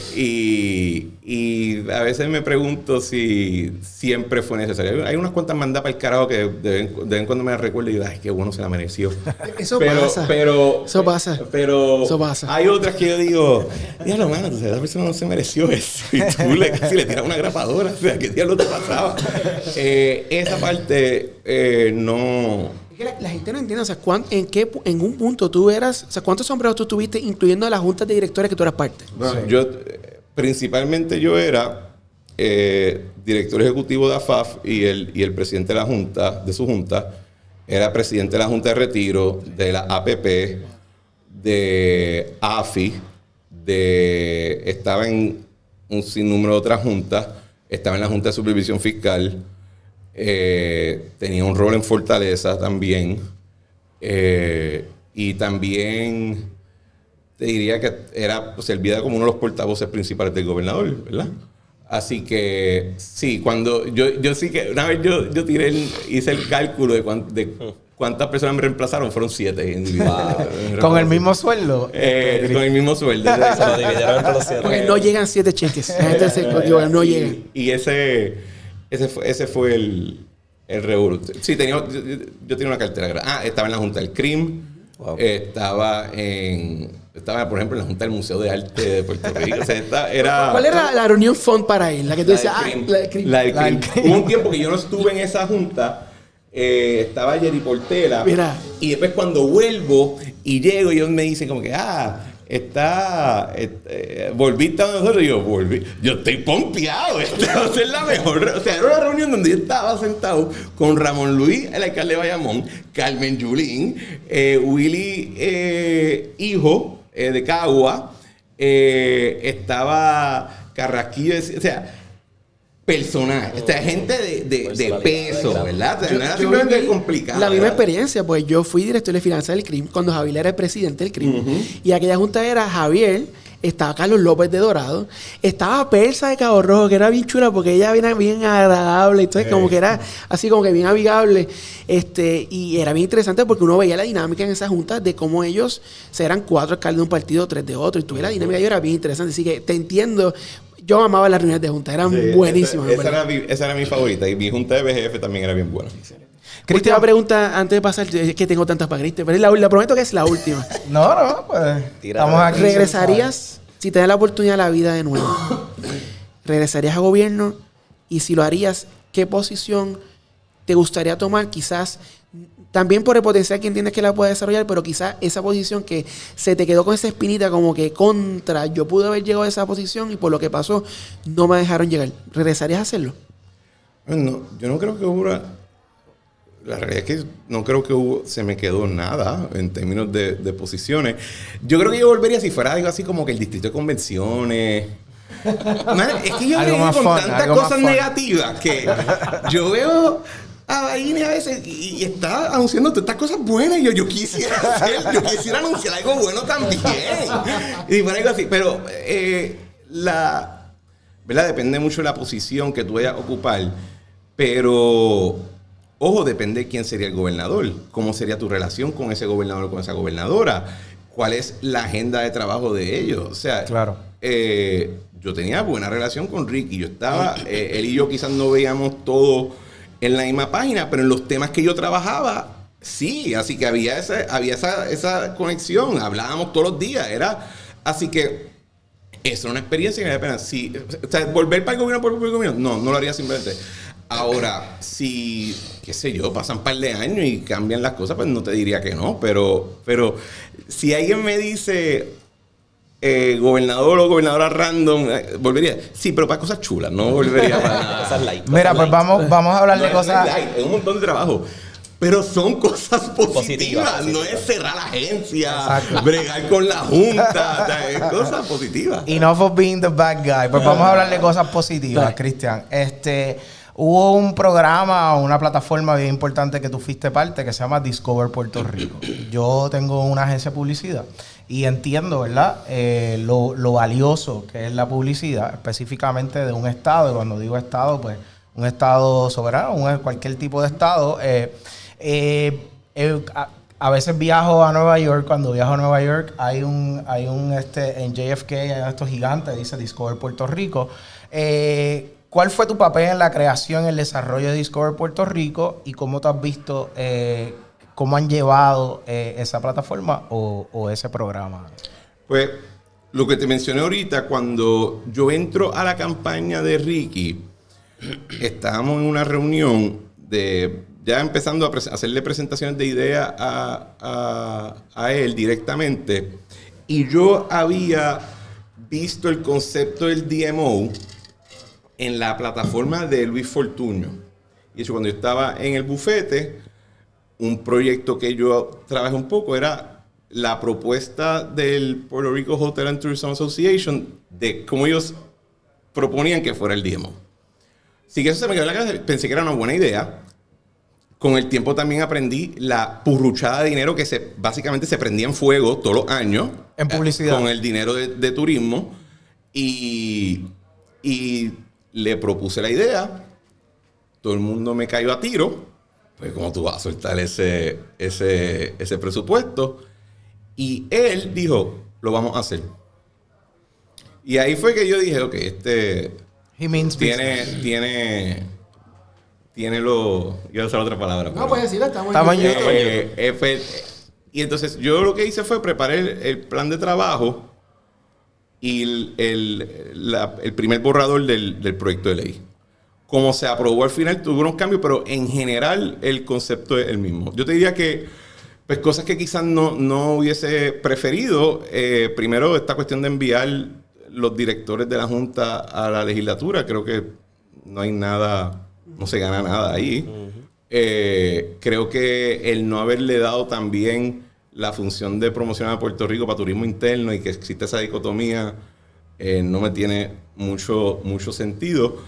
Y a veces me pregunto si siempre fue necesario. Hay unas cuantas mandadas para el carajo que de vez en cuando me recuerdo y digo, ay, qué bueno se la mereció. Eso pasa. Hay otras que yo digo, diablo, mano, esa persona no se mereció eso. Y tú casi le tiras una grapadora. O sea, ¿qué diablo te pasaba? Esa parte no... Es que la gente no entiende, o sea, en un punto tú eras, o sea, ¿cuántos sombreros tú tuviste, incluyendo las juntas de directores que tú eras parte? Bueno, sí. Principalmente yo era director ejecutivo de AFAF y el presidente de la junta, de su junta, era presidente de la junta de retiro, de la APP, de AFI, estaba en un sinnúmero de otras juntas, estaba en la junta de supervisión fiscal. Tenía un rol en Fortaleza también. Y también te diría que servía como uno de los portavoces principales del gobernador, ¿verdad? Así que sí, cuando yo sí que una vez yo hice el cálculo de cuántas personas me reemplazaron, fueron 7. ¿Con el mismo sueldo? Con el mismo sueldo. Se lo dividieron entre los 7. Porque no llegan 7 cheques. No llegan. Y ese fue el revolú. Sí, yo tenía una cartera. Estaba en la Junta del CRIM. Wow. Estaba, por ejemplo, en la Junta del Museo de Arte de Puerto Rico. O sea, ¿cuál era la reunión fund para él? La que tú decías, la del CRIM. Hubo un tiempo que yo no estuve en esa junta. Estaba Jerry Portela. Mira. Y después cuando vuelvo y llego, ellos me dicen como que, volviste a nosotros y yo volví. Yo estoy pompeado. Esta va a ser la mejor. O sea, era una reunión donde yo estaba sentado con Ramón Luis, el alcalde de Bayamón, Carmen Yulín, Willy, hijo de Cagua, estaba Carrasquillo, o sea, personajes, o sea, gente de peso, ¿verdad? O sea, no era simplemente complicado. La misma experiencia, pues yo fui director de finanzas del CRIM cuando Javier era el presidente del CRIM. Y aquella junta era Javier, estaba Carlos López de Dorado, estaba Persa de Cabo Rojo, que era bien chula porque ella era bien agradable, entonces como que era así como que bien amigable. Y era bien interesante porque uno veía la dinámica en esa junta de cómo ellos eran 4 alcaldes de un partido, 3 de otro, y tuve la dinámica y era bien interesante. Así que te entiendo. Yo amaba las reuniones de junta, eran buenísimas. Esa era mi favorita. Y mi junta de BGF también era bien buena. Última pregunta antes de pasar, es que tengo tantas para Cristian, pero la prometo que es la última. No, pues estamos aquí. ¿Regresarías, si te da la oportunidad de la vida de nuevo, regresarías a gobierno? Y si lo harías, ¿qué posición te gustaría tomar? Quizás también por el potencial que entiendes que la puedes desarrollar, pero quizás esa posición que se te quedó con esa espinita como que yo pude haber llegado a esa posición y por lo que pasó no me dejaron llegar. ¿Regresarías a hacerlo? Bueno, yo no creo que hubo... La realidad es que no creo que se me quedó nada en términos de posiciones. Yo creo que yo volvería si fuera algo así como que el distrito de convenciones. Man, es que yo veo con tantas cosas negativas que yo veo a Baini a veces y está anunciando todas estas cosas buenas y yo quisiera anunciar algo bueno también. Y fuera algo así. Pero ¿verdad? Depende mucho de la posición que tú vayas a ocupar. Pero... ojo, depende de quién sería el gobernador, cómo sería tu relación con ese gobernador o con esa gobernadora, cuál es la agenda de trabajo de ellos. O sea, claro. Yo tenía buena relación con Ricky, yo estaba, él y yo quizás no veíamos todo en la misma página, pero en los temas que yo trabajaba, sí, así que había esa conexión, hablábamos todos los días, así que eso era una experiencia que me da pena. Sí, o sea, volver para el gobierno por el gobierno, no lo haría simplemente. Ahora, si, qué sé yo, pasan un par de años y cambian las cosas, pues no te diría que no. Pero si alguien me dice gobernador o gobernadora random, volvería. Sí, pero para cosas chulas, no volvería para cosas light. Mira, pues vamos a hablar de cosas... Es un montón de trabajo. Pero son cosas positivas. No es cerrar la agencia, exacto, bregar con la junta, o sea, es cosas positivas. Enough of being the bad guy. Pues vamos a hablar de cosas positivas, Cristian. Hubo un programa, una plataforma bien importante que tú fuiste parte, que se llama Discover Puerto Rico. Yo tengo una agencia de publicidad y entiendo, ¿verdad?, lo valioso que es la publicidad, específicamente de un estado. Y cuando digo estado, pues un estado soberano, cualquier tipo de estado. A veces viajo a Nueva York. Cuando viajo a Nueva York hay un en JFK hay estos gigantes, dice Discover Puerto Rico. ¿Cuál fue tu papel en la creación y el desarrollo de Discover Puerto Rico y cómo te has visto, cómo han llevado esa plataforma o ese programa? Pues lo que te mencioné ahorita, cuando yo entro a la campaña de Ricky, estábamos en una reunión ya empezando a hacerle presentaciones de ideas a él directamente, y yo había visto el concepto del DMO en la plataforma de Luis Fortuño. Y eso, cuando yo estaba en el bufete, un proyecto que yo trabajé un poco era la propuesta del Puerto Rico Hotel and Tourism Association de cómo ellos proponían que fuera el DMO. Así que eso se me quedó en la cabeza. Pensé que era una buena idea. Con el tiempo también aprendí la purruchada de dinero que básicamente se prendía en fuego todos los años. En publicidad. Con el dinero de turismo. Y le propuse la idea. Todo el mundo me cayó a tiro. Pues, ¿cómo tú vas a soltar ese presupuesto? Y él dijo, lo vamos a hacer. Y ahí fue que yo dije, ok, He means tiene lo... Iba a usar otra palabra. No, puedes decirla, estamos en YouTube. Y entonces yo lo que hice fue preparar el plan de trabajo y el primer borrador del proyecto de ley. Como se aprobó al final, tuvo unos cambios, pero en general el concepto es el mismo. Yo te diría que pues cosas que quizás no hubiese preferido. Primero, esta cuestión de enviar los directores de la Junta a la legislatura. Creo que no hay nada, no se gana nada ahí. Creo que el no haberle dado también la función de promocionar a Puerto Rico para turismo interno y que existe esa dicotomía no me tiene mucho sentido.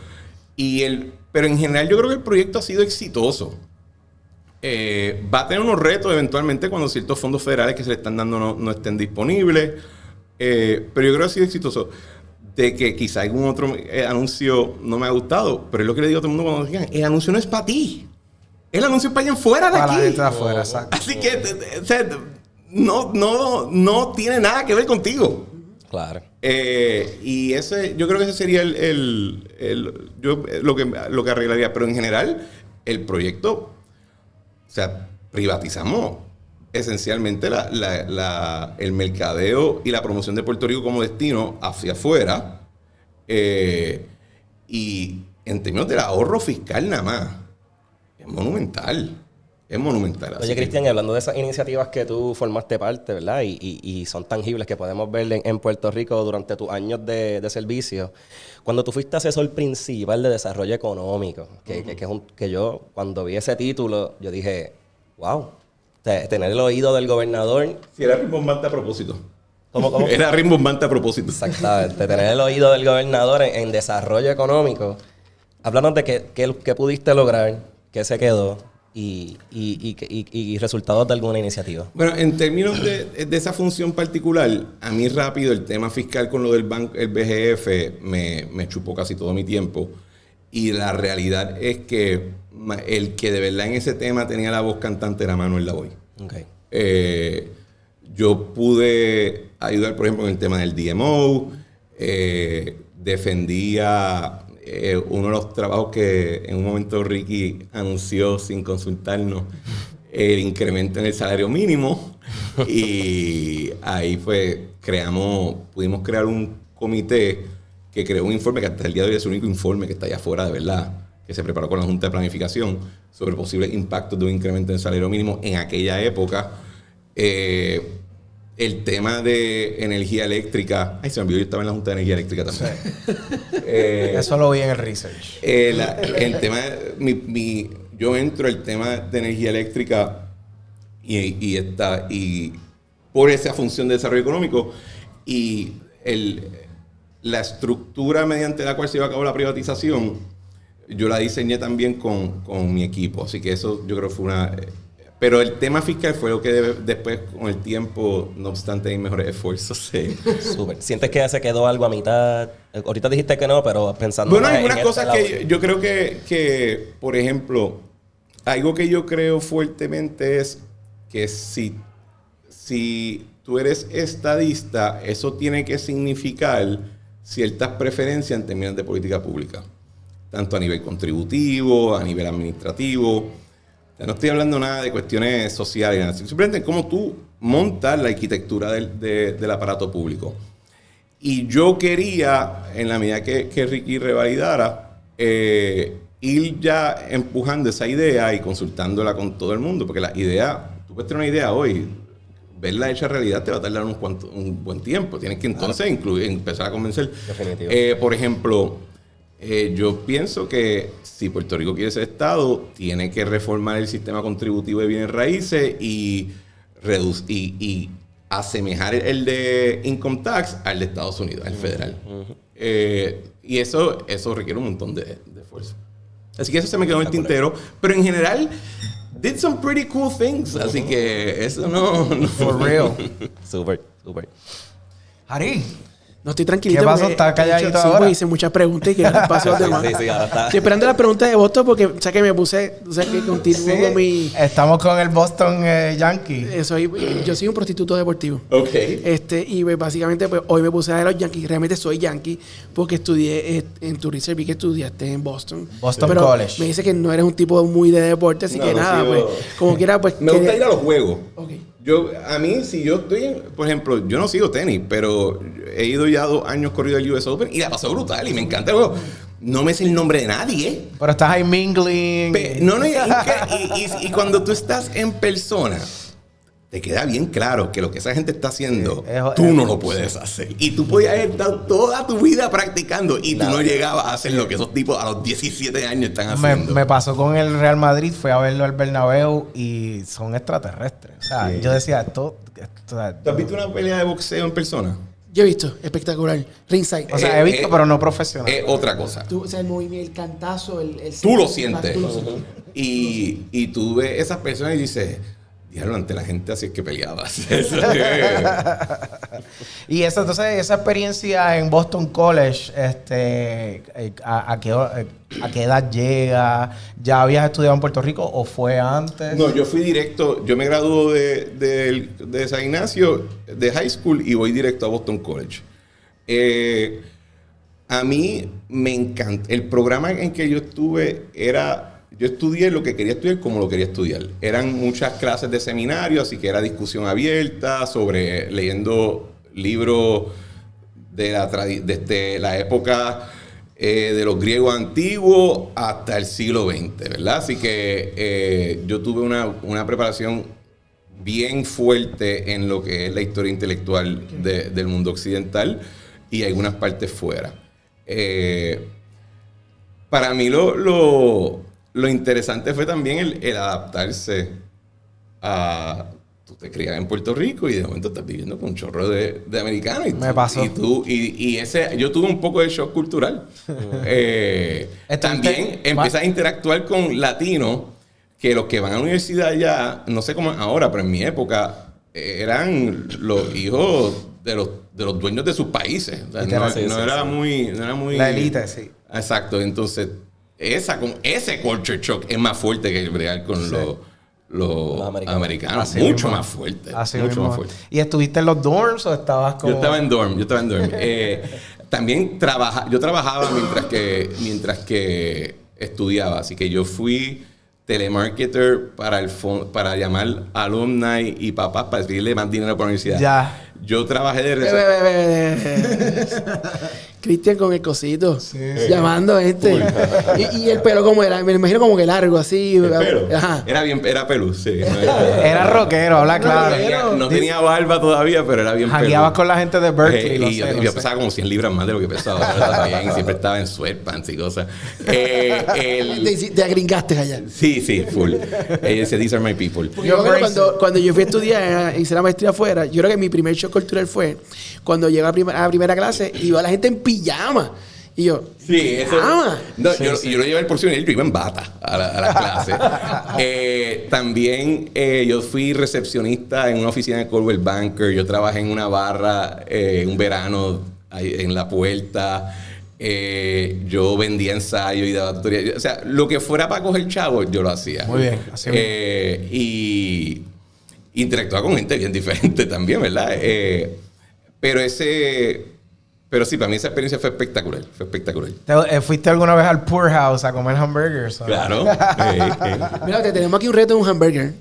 Pero en general yo creo que el proyecto ha sido exitoso. Va a tener unos retos eventualmente cuando ciertos fondos federales que se le están dando no estén disponibles. Pero yo creo que ha sido exitoso. De que quizá algún otro anuncio no me ha gustado, pero es lo que le digo a todo el mundo cuando digan, el anuncio no es para ti. El anuncio es para allá fuera de Para aquí. la gente de afuera, exacto. Así que o sea, no tiene nada que ver contigo. Claro. Y yo creo que ese sería lo que arreglaría. Pero en general, el proyecto, o sea, privatizamos esencialmente el mercadeo y la promoción de Puerto Rico como destino hacia afuera. Y en términos del ahorro fiscal nada más, es monumental. Es monumental. Oye, Cristian, y hablando de esas iniciativas que tú formaste parte, ¿verdad? Y son tangibles que podemos ver en Puerto Rico durante tus años de servicio. Cuando tú fuiste asesor principal de desarrollo económico, que yo, cuando vi ese título, yo dije, wow, tener el oído del gobernador. Sí, era rimbombante a propósito. ¿Cómo? Era rimbombante a propósito. Exactamente, tener el oído del gobernador en desarrollo económico. Háblanos de qué pudiste lograr, qué se quedó. Y resultados de alguna iniciativa. Bueno, en términos de esa función particular, a mí rápido el tema fiscal con lo del banco, el BGF, me chupó casi todo mi tiempo. Y la realidad es que el que de verdad en ese tema tenía la voz cantante era Manuel Lavoy. Okay. Yo pude ayudar, por ejemplo, en el tema del DMO. Defendía uno de los trabajos que en un momento Ricky anunció sin consultarnos, el incremento en el salario mínimo. Y ahí pudimos crear un comité que creó un informe que hasta el día de hoy es el único informe que está allá afuera de verdad, que se preparó con la Junta de Planificación sobre posibles impactos de un incremento en el salario mínimo en aquella época. El tema de energía eléctrica. Ay, se me olvidó, yo estaba en la Junta de Energía Eléctrica también. Sí. Eso lo vi en el research. El tema, yo entro el tema de energía eléctrica y por esa función de desarrollo económico y la estructura mediante la cual se lleva a cabo la privatización, yo la diseñé también con mi equipo. Así que eso yo creo que fue una... Pero el tema fiscal fue lo que después, con el tiempo, no obstante, hay mejores esfuerzos. Súper. ¿Sientes que se quedó algo a mitad? Ahorita dijiste que no, pero pensando... Bueno, hay algunas cosas que yo creo que, por ejemplo, algo que yo creo fuertemente es que si tú eres estadista, eso tiene que significar ciertas preferencias en términos de política pública. Tanto a nivel contributivo, a nivel administrativo... No estoy hablando nada de cuestiones sociales, simplemente cómo tú montas la arquitectura del aparato público. Y yo quería, en la medida que Ricky revalidara, ir ya empujando esa idea y consultándola con todo el mundo, porque la idea, tú puedes tener una idea hoy, verla hecha realidad te va a tardar un buen tiempo. Tienes que entonces empezar a convencer. Definitivo. Por ejemplo... yo pienso que si Puerto Rico quiere ser Estado, tiene que reformar el sistema contributivo de bienes raíces y asemejar el de Income Tax al de Estados Unidos, al federal. Y eso requiere un montón de esfuerzo. Así que eso se me quedó en el tintero. Pero en general, did some pretty cool things. Así que eso no... For real. Súper. Harry. No estoy tranquilito. ¿Qué pasó? ¿Estás calladito ahora? Sí, hice muchas preguntas y que dar paso a los demás. Sí, ahora está. Estoy esperando la pregunta de Boston porque, o sea, que me puse, o sea, que continúo con mi... Estamos con el Boston Yankees. Yo soy un prostituto deportivo. Ok. Y pues, básicamente, pues, hoy me puse a ver a los Yankees. Realmente soy Yankee porque estudié en tu research, vi que estudiaste en Boston. Boston pero College. Me dice que no eres un tipo muy de deporte, así que nada, pues, como quiera, pues... Me gusta ir a los juegos. Ok. Si yo estoy, por ejemplo, yo no sigo tenis, pero he ido ya 2 años corrido al US Open y la pasó brutal y me encanta el juego. No me sé el nombre de nadie. Pero estás ahí mingling. Y cuando tú estás en persona, te queda bien claro que lo que esa gente está haciendo, es- tú no lo puedes hacer. Y tú podías haber estado toda tu vida practicando y tú no llegabas a hacer lo que esos tipos a los 17 años están Me, haciendo. me pasó con el Real Madrid, fui a verlo al Bernabéu y son extraterrestres. O sea, yo decía, esto ¿Tú has visto una pelea de boxeo en persona? Yo he visto, espectacular. Ringside. o sea, he visto, pero no profesional. Es otra cosa. Tú, o sea, el movimiento, el cantazo, el Tú lo tú sientes. lo sientes. Y tú ves esas personas y dices, diablo, ante la gente así es que peleabas. Y eso, entonces, esa experiencia en Boston College, ¿a qué edad llega? ¿Ya habías estudiado en Puerto Rico o fue antes? No, yo fui directo, yo me graduó de San Ignacio, de high school, y voy directo a Boston College. A mí me encanta. El programa en que yo estuve yo estudié lo que quería estudiar como lo quería estudiar. Eran muchas clases de seminario, así que era discusión abierta sobre leyendo libros desde la época de los griegos antiguos hasta el siglo XX, ¿verdad? Así que yo tuve una preparación bien fuerte en lo que es la historia intelectual del mundo occidental y algunas partes fuera. Para mí lo interesante fue también el adaptarse a... Tú te crías en Puerto Rico y de momento estás viviendo con un chorro de americanos. Me pasó. Yo tuve un poco de shock cultural. También empiezas a interactuar con latinos que los que van a la universidad ya, no sé cómo es ahora, pero en mi época eran los hijos de los dueños de sus países. O sea, no era muy... La élite, sí. Exacto. Entonces, ese culture shock es más fuerte que el bregar con los americanos. Así Mucho mismo. más fuerte. Así mucho mismo. más fuerte. ¿Y estuviste en los dorms o estabas como...? Yo estaba en dorm. También yo trabajaba mientras que estudiaba. Así que yo fui telemarketer para llamar alumni y papás para pedirle más dinero para la universidad. Ya. Yo trabajé de Cristian con el cosito, llamando a gente. Y el pelo como era, me imagino como que largo, así. ¿El pelo? Ajá. Era pelú, sí. Era rockero, habla claro. No tenía barba todavía, pero era bien pelú. Jangueabas con la gente de Berkeley. Y yo pesaba como 100 libras más de lo que pesaba. ¿Verdad? También, siempre estaba en sweatpants y cosas. Te agringaste allá. Sí, full. Dice, these are my people. Porque yo creo que cuando yo fui a estudiar, hice la maestría afuera, yo creo que mi primer shock cultural fue cuando llegué a la primera clase y iba la gente en pijama. Y yo, sí, eso. ¿pijama? No, yo lo llevé por si yo iba en bata a las clases. También yo fui recepcionista en una oficina de Coldwell Banker. Yo trabajé en una barra un verano ahí en la puerta. Yo vendía ensayos y daba tutorías. O sea, lo que fuera para coger chavo, yo lo hacía. Muy bien, así mismo. Y interactuaba con gente bien diferente también, ¿verdad? Pero sí, para mí esa experiencia fue espectacular. Fue espectacular. ¿Fuiste alguna vez al Poor House a comer hamburgers? Claro. Mira, te tenemos aquí un reto de un hamburger.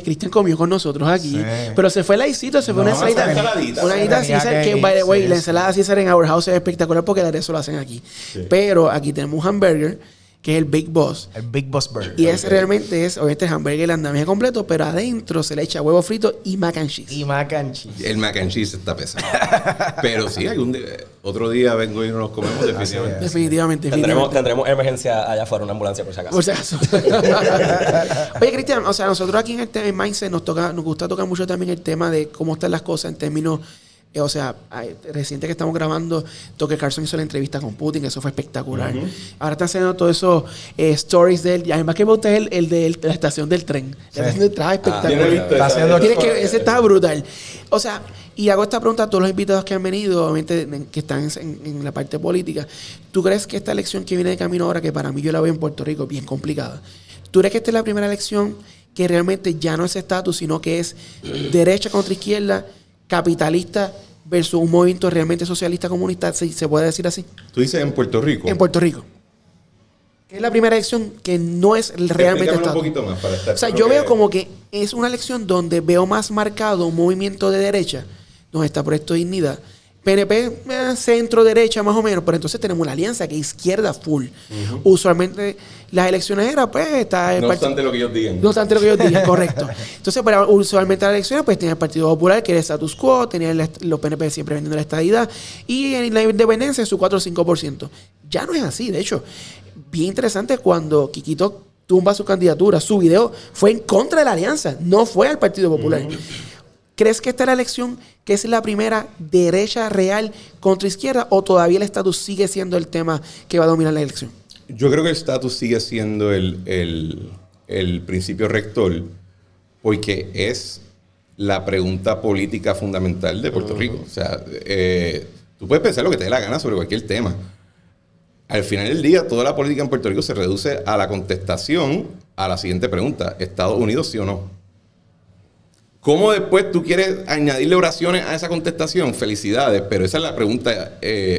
Cristian comió con nosotros aquí, Sí. pero se fue laicito, se fue una ensaladita. ensaladita. Una ensaladita Tenía César, que que ir, by the way, sí, la sí. ensalada César en Our House es espectacular porque el aderezo lo hacen aquí. Pero aquí tenemos un hamburger que es el Big Boss. El Big Boss Burger. Y realmente es, obviamente, el hamburger el andamiaje completo, pero adentro se le echa huevo frito y mac and cheese. Y mac and cheese. El mac and cheese está pesado. Pero sí, otro día vengo y nos los comemos definitivamente. Definitivamente. Tendremos emergencia allá afuera, una ambulancia por si acaso. Por si acaso. Oye, Cristian, o sea, nosotros aquí en Mindset nos gusta tocar mucho también el tema de cómo están las cosas en términos, reciente que estamos grabando, Tucker Carlson hizo la entrevista con Putin, eso fue espectacular. Ahora están haciendo todos esos stories de él, y además que me gusta el de la estación del tren. La estación del tren es espectacular. Está haciendo Ese está brutal. O sea, y hago esta pregunta a todos los invitados que han venido, obviamente, que están en la parte política. ¿Tú crees que esta elección que viene de camino ahora, que para mí yo la veo en Puerto Rico bien complicada, ¿tú crees que esta es la primera elección que realmente ya no es estatus, sino que es derecha contra izquierda, capitalista versus un movimiento realmente socialista comunista, si se puede decir así? Tú dices en Puerto Rico. En Puerto Rico. Que es la primera elección que no es realmente Explícamelo estatus. un poquito más para estar. O sea, yo veo como que es una elección donde veo más marcado un movimiento de derecha, donde está Proyecto Dignidad, PNP, centro-derecha más o menos, pero entonces tenemos una alianza que es izquierda full. Usualmente las elecciones era, pues, está... No obstante lo que ellos digan. No obstante lo que ellos digan, correcto. Entonces, pero usualmente las elecciones, pues, tenía el Partido Popular, que era el status quo, tenía los PNP siempre vendiendo la estadidad, y en la independencia su 4 o 5%. Ya no es así, de hecho. Bien interesante cuando Quiquito tumba su candidatura, su video fue en contra de la alianza, no fue al Partido Popular. ¿Crees que esta es la elección que es la primera derecha real contra izquierda o todavía el estatus sigue siendo el tema que va a dominar la elección? Yo creo que el estatus sigue siendo el principio rector porque es la pregunta política fundamental de Puerto Rico. O sea, tú puedes pensar lo que te dé la gana sobre cualquier tema. Al final del día, toda la política en Puerto Rico se reduce a la contestación a la siguiente pregunta. ¿Estados Unidos sí o no? ¿Cómo después tú quieres añadirle oraciones a esa contestación? Felicidades, pero esa es la pregunta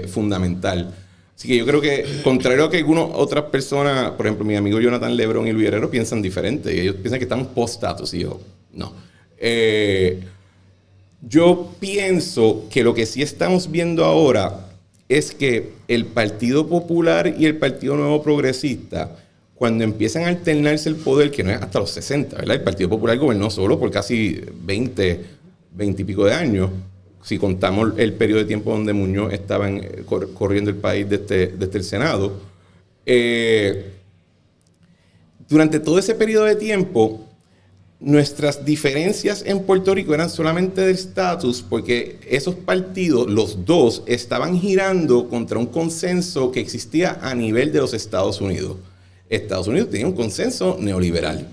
fundamental. Así que yo creo que, contrario a que algunas otras personas, por ejemplo, mi amigo Jonathan Lebron y Luis Herrero piensan diferente. Ellos piensan que estamos post-status y yo, no. Yo pienso que lo que sí estamos viendo ahora es que el Partido Popular y el Partido Nuevo Progresista, cuando empiezan a alternarse el poder, que no es hasta los 60, ¿verdad? El Partido Popular gobernó solo por casi 20 y pico de años, si contamos el periodo de tiempo donde Muñoz estaba corriendo el país desde el Senado. Durante todo ese periodo de tiempo, nuestras diferencias en Puerto Rico eran solamente de estatus, porque esos partidos, los dos, estaban girando contra un consenso que existía a nivel de los Estados Unidos. Estados Unidos tenía un consenso neoliberal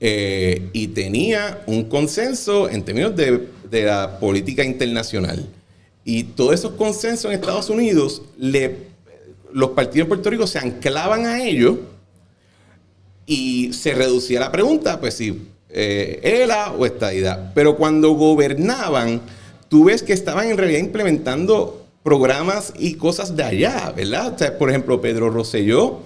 y tenía un consenso en términos de la política internacional. Y todos esos consensos en Estados Unidos, los partidos en Puerto Rico se anclaban a ellos y se reducía la pregunta, pues si ELA o estadidad. Pero cuando gobernaban, tú ves que estaban en realidad implementando programas y cosas de allá, ¿verdad? O sea, por ejemplo, Pedro Rosselló,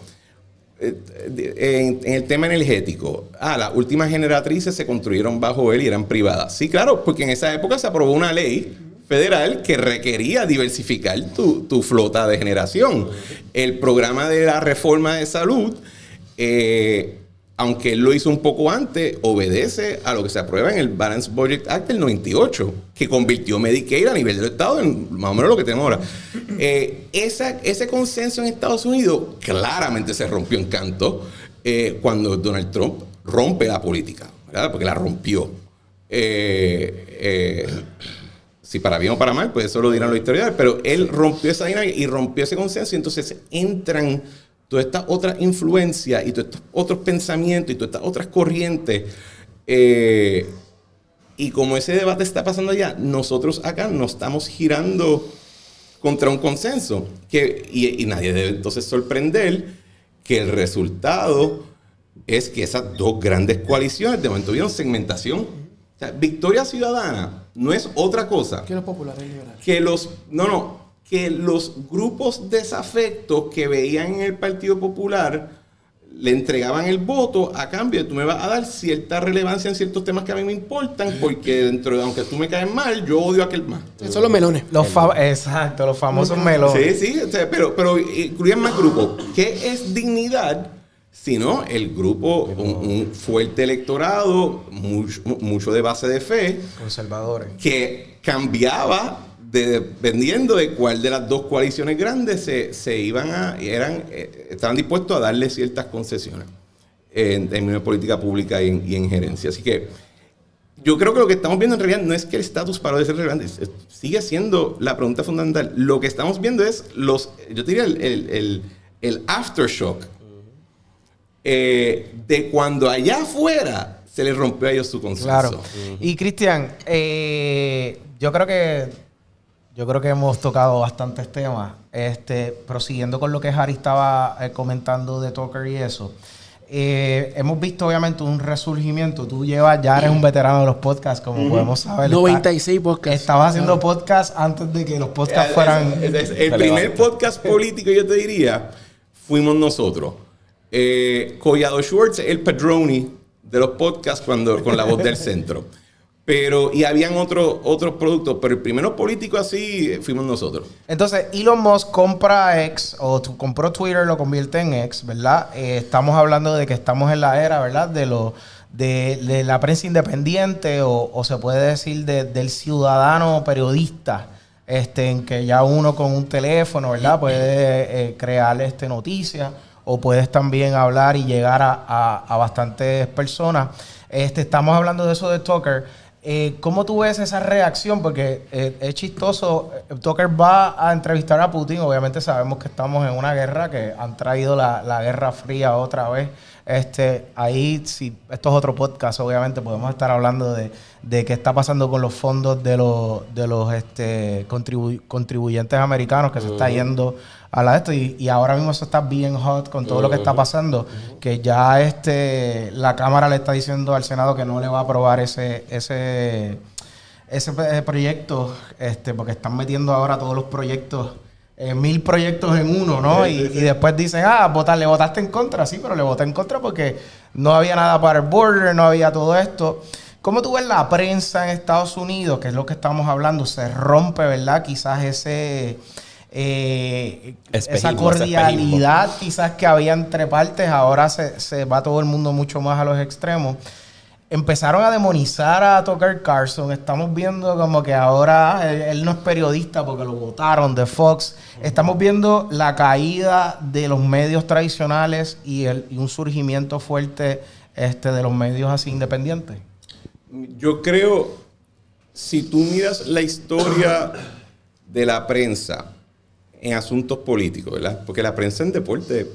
en el tema energético, las últimas generatrices se construyeron bajo él y eran privadas. Sí, claro, porque en esa época se aprobó una ley federal que requería diversificar tu flota de generación. El programa de la reforma de salud, aunque él lo hizo un poco antes, obedece a lo que se aprueba en el Balanced Budget Act del 98, que convirtió Medicaid a nivel del Estado en más o menos lo que tenemos ahora. Ese consenso en Estados Unidos claramente se rompió en canto cuando Donald Trump rompe la política, ¿verdad? Porque la rompió. Si para bien o para mal, pues eso lo dirán los historiadores, pero él rompió esa dinámica y rompió ese consenso, y entonces entran todas estas otras influencias y todos estos otros pensamientos y todas estas otras corrientes. Y como ese debate está pasando allá, nosotros acá nos estamos girando contra un consenso. Y nadie debe entonces sorprender que el resultado es que esas dos grandes coaliciones de momento vieron segmentación. O sea, Victoria Ciudadana no es otra cosa que los populares liberales. Que los grupos desafectos que veían en el Partido Popular le entregaban el voto a cambio de tú me vas a dar cierta relevancia en ciertos temas que a mí me importan, porque aunque tú me caes mal, yo odio a aquel más. Esos son los melones. Exacto, los famosos melones. Sí, o sea, pero incluían más grupos. ¿Qué es dignidad? Sino el grupo, un fuerte electorado, mucho de base de fe. Conservadores. Que cambiaba dependiendo de cuál de las dos coaliciones grandes estaban dispuestos a darle ciertas concesiones en términos de política pública y en gerencia. Así que yo creo que lo que estamos viendo en realidad no es que el estatus paró de ser relevante, sigue siendo la pregunta fundamental. Lo que estamos viendo es yo diría el aftershock de cuando allá afuera se les rompió a ellos su consenso. Claro. Y Cristian, yo creo que hemos tocado bastantes temas. Prosiguiendo con lo que Harry estaba comentando de Tucker y eso. Hemos visto obviamente un resurgimiento. Tú ya eres un veterano de los podcasts, como podemos saber. 96 podcasts. Estabas haciendo podcasts antes de que los podcasts fueran... El primer podcast político, yo te diría, fuimos nosotros. Collado Schwartz, el Pedroni de los podcasts con la voz del centro. Y habían otros productos, pero el primero político así fuimos nosotros. Entonces, Elon Musk compra X, compró Twitter, lo convierte en X, ¿verdad? Estamos hablando de que estamos en la era, ¿verdad? De la prensa independiente o se puede decir del ciudadano periodista, en que ya uno con un teléfono, ¿verdad? Puede crear noticias o puedes también hablar y llegar a bastantes personas. Estamos hablando de eso de Tucker. ¿Cómo tú ves esa reacción? Porque es chistoso. Tucker va a entrevistar a Putin. Obviamente sabemos que estamos en una guerra, que han traído la Guerra Fría otra vez. Ahí, si esto es otro podcast, obviamente podemos estar hablando de qué está pasando con los fondos de los contribuyentes americanos que se está yendo a la esto. Y ahora mismo eso está bien hot con todo lo que está pasando, que ya la Cámara le está diciendo al Senado que no le va a aprobar ese proyecto, porque están metiendo ahora todos los proyectos, 1000 proyectos en uno, ¿no? Y después dicen, le votaste en contra. Sí, pero le voté en contra porque no había nada para el border, no había todo esto. ¿Cómo tú ves la prensa en Estados Unidos, que es lo que estamos hablando? Se rompe, ¿verdad? Quizás esa cordialidad quizás que había entre partes. Ahora se va todo el mundo mucho más a los extremos. Empezaron a demonizar a Tucker Carlson. Estamos viendo como que ahora él no es periodista porque lo votaron de Fox. Estamos viendo la caída de los medios tradicionales y un surgimiento fuerte de los medios así independientes. Yo creo, si tú miras la historia de la prensa en asuntos políticos, ¿verdad? Porque la prensa en deporte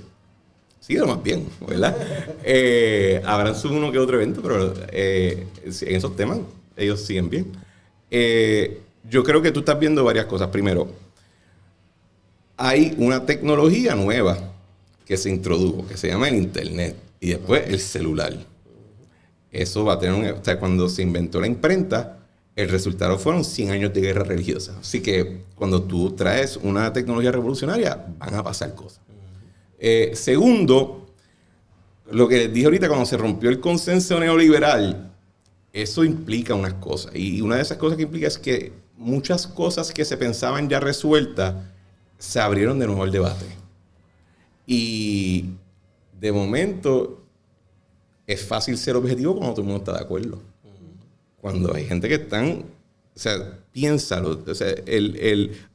sigue lo más bien, ¿verdad? Habrán su uno que otro evento, pero en esos temas ellos siguen bien. Yo creo que tú estás viendo varias cosas. Primero, hay una tecnología nueva que se introdujo, que se llama el Internet, y después el celular. Eso va a tener o sea, cuando se inventó la imprenta, el resultado fueron 100 años de guerra religiosa. Así que cuando tú traes una tecnología revolucionaria, van a pasar cosas. Segundo, lo que les dije ahorita, cuando se rompió el consenso neoliberal, eso implica unas cosas. Y una de esas cosas que implica es que muchas cosas que se pensaban ya resueltas se abrieron de nuevo al debate. Y de momento es fácil ser objetivo cuando todo el mundo está de acuerdo. Cuando hay gente que están... O sea, piénsalo. O sea,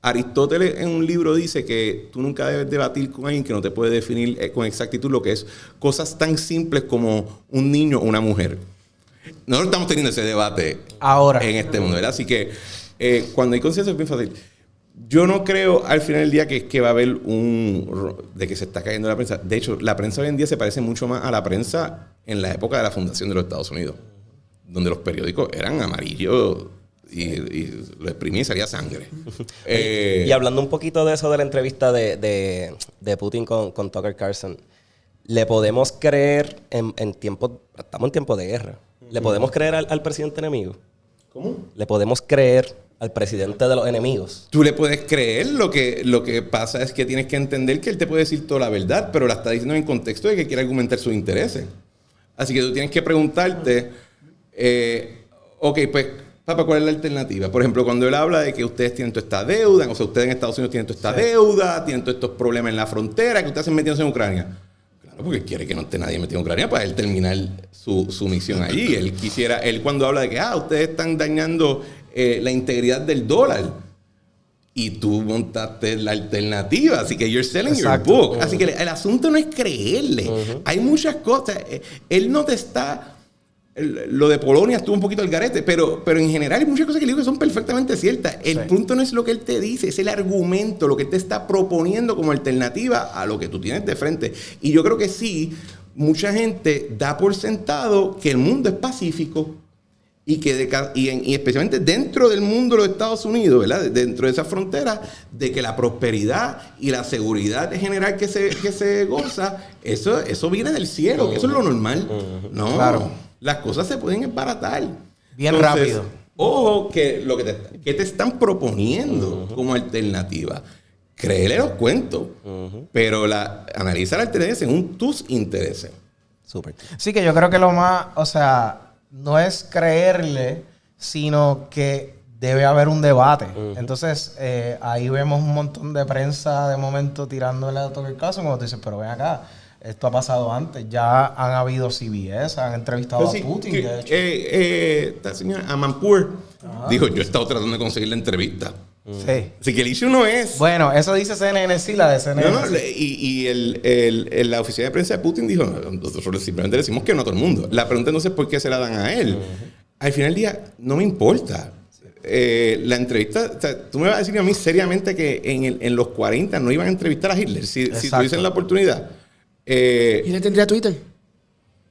Aristóteles en un libro dice que tú nunca debes debatir con alguien que no te puede definir con exactitud lo que es cosas tan simples como un niño o una mujer. Nosotros estamos teniendo ese debate ahora en este mundo, ¿verdad? Así que cuando hay consenso es bien fácil. Yo no creo al final del día que va a haber de que se está cayendo la prensa. De hecho, la prensa hoy en día se parece mucho más a la prensa en la época de la fundación de los Estados Unidos, donde los periódicos eran amarillos y lo exprimía y salía sangre. Y hablando un poquito de eso de la entrevista de Putin con Tucker Carlson, ¿le podemos creer en tiempos... Estamos en tiempo de guerra. ¿Le podemos creer al presidente enemigo? ¿Cómo? ¿Le podemos creer al presidente de los enemigos? Tú le puedes creer, lo que pasa es que tienes que entender que él te puede decir toda la verdad, pero la está diciendo en contexto de que quiere argumentar sus intereses. Así que tú tienes que preguntarte, ok, pues, papá, ¿cuál es la alternativa? Por ejemplo, cuando él habla de que ustedes tienen toda esta deuda, o sea, ustedes en Estados Unidos tienen toda esta deuda, tienen todos estos problemas en la frontera, que ustedes hacen metiéndose en Ucrania. Claro, porque quiere que no esté nadie metido en Ucrania para él terminar su misión allí. Él cuando habla de que, ustedes están dañando la integridad del dólar. Y tú montaste la alternativa. Así que you're selling your book. Así que el asunto no es creerle. Hay muchas cosas. Él no te está... Lo de Polonia estuvo un poquito al garete, pero en general hay muchas cosas que le digo que son perfectamente ciertas. El punto no es lo que él te dice, es el argumento, lo que él te está proponiendo como alternativa a lo que tú tienes de frente. Y yo creo que sí, mucha gente da por sentado que el mundo es pacífico y especialmente dentro del mundo de los Estados Unidos, ¿verdad? Dentro de esa frontera, de que la prosperidad y la seguridad general que se goza, eso viene del cielo, que eso es lo normal. No, claro. Las cosas se pueden embaratar. Bien rápido. Ojo, que que te están proponiendo como alternativa. Créele los cuentos, pero analiza la alternativa según tus intereses. Súper. Sí, que yo creo que lo más, o sea, no es creerle, sino que debe haber un debate. Entonces, ahí vemos un montón de prensa de momento tirándole a todo el caso, como tú dices, pero ven acá, esto ha pasado antes, ya han habido CBS, han entrevistado a Putin, de hecho. Esta señora Amanpour dijo, yo he estado tratando de conseguir la entrevista. Sí. Así que el issue no es... Bueno, eso dice CNN, sí, la de CNN. No, la oficina de prensa de Putin dijo, nosotros simplemente le decimos que no a todo el mundo. La pregunta entonces es por qué se la dan a él. Al final del día, no me importa. La entrevista, o sea, tú me vas a decir a mí seriamente que en los 40 no iban a entrevistar a Hitler si tuviesen la oportunidad. ¿Y le tendría Twitter?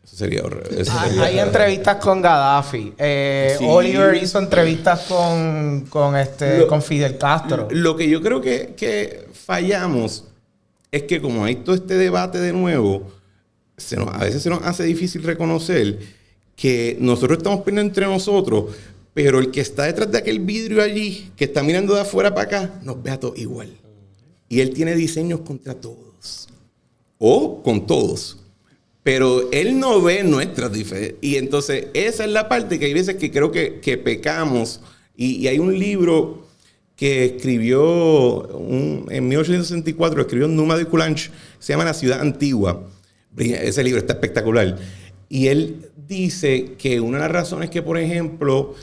Eso sería horrible. Hay entrevistas con Gaddafi. Sí. Oliver hizo entrevistas con Fidel Castro. Lo que yo creo que fallamos es que como hay todo este debate de nuevo, a veces se nos hace difícil reconocer que nosotros estamos peleando entre nosotros, pero el que está detrás de aquel vidrio allí, que está mirando de afuera para acá, nos ve a todos igual. Y él tiene diseños contra todos. O con todos. Pero él no ve nuestras diferencias. Y entonces esa es la parte que hay veces que creo que pecamos. Y hay un libro que escribió en 1864, escribió Numa de Coulanges, se llama La ciudad antigua. Ese libro está espectacular. Y él dice que una de las razones que, por ejemplo,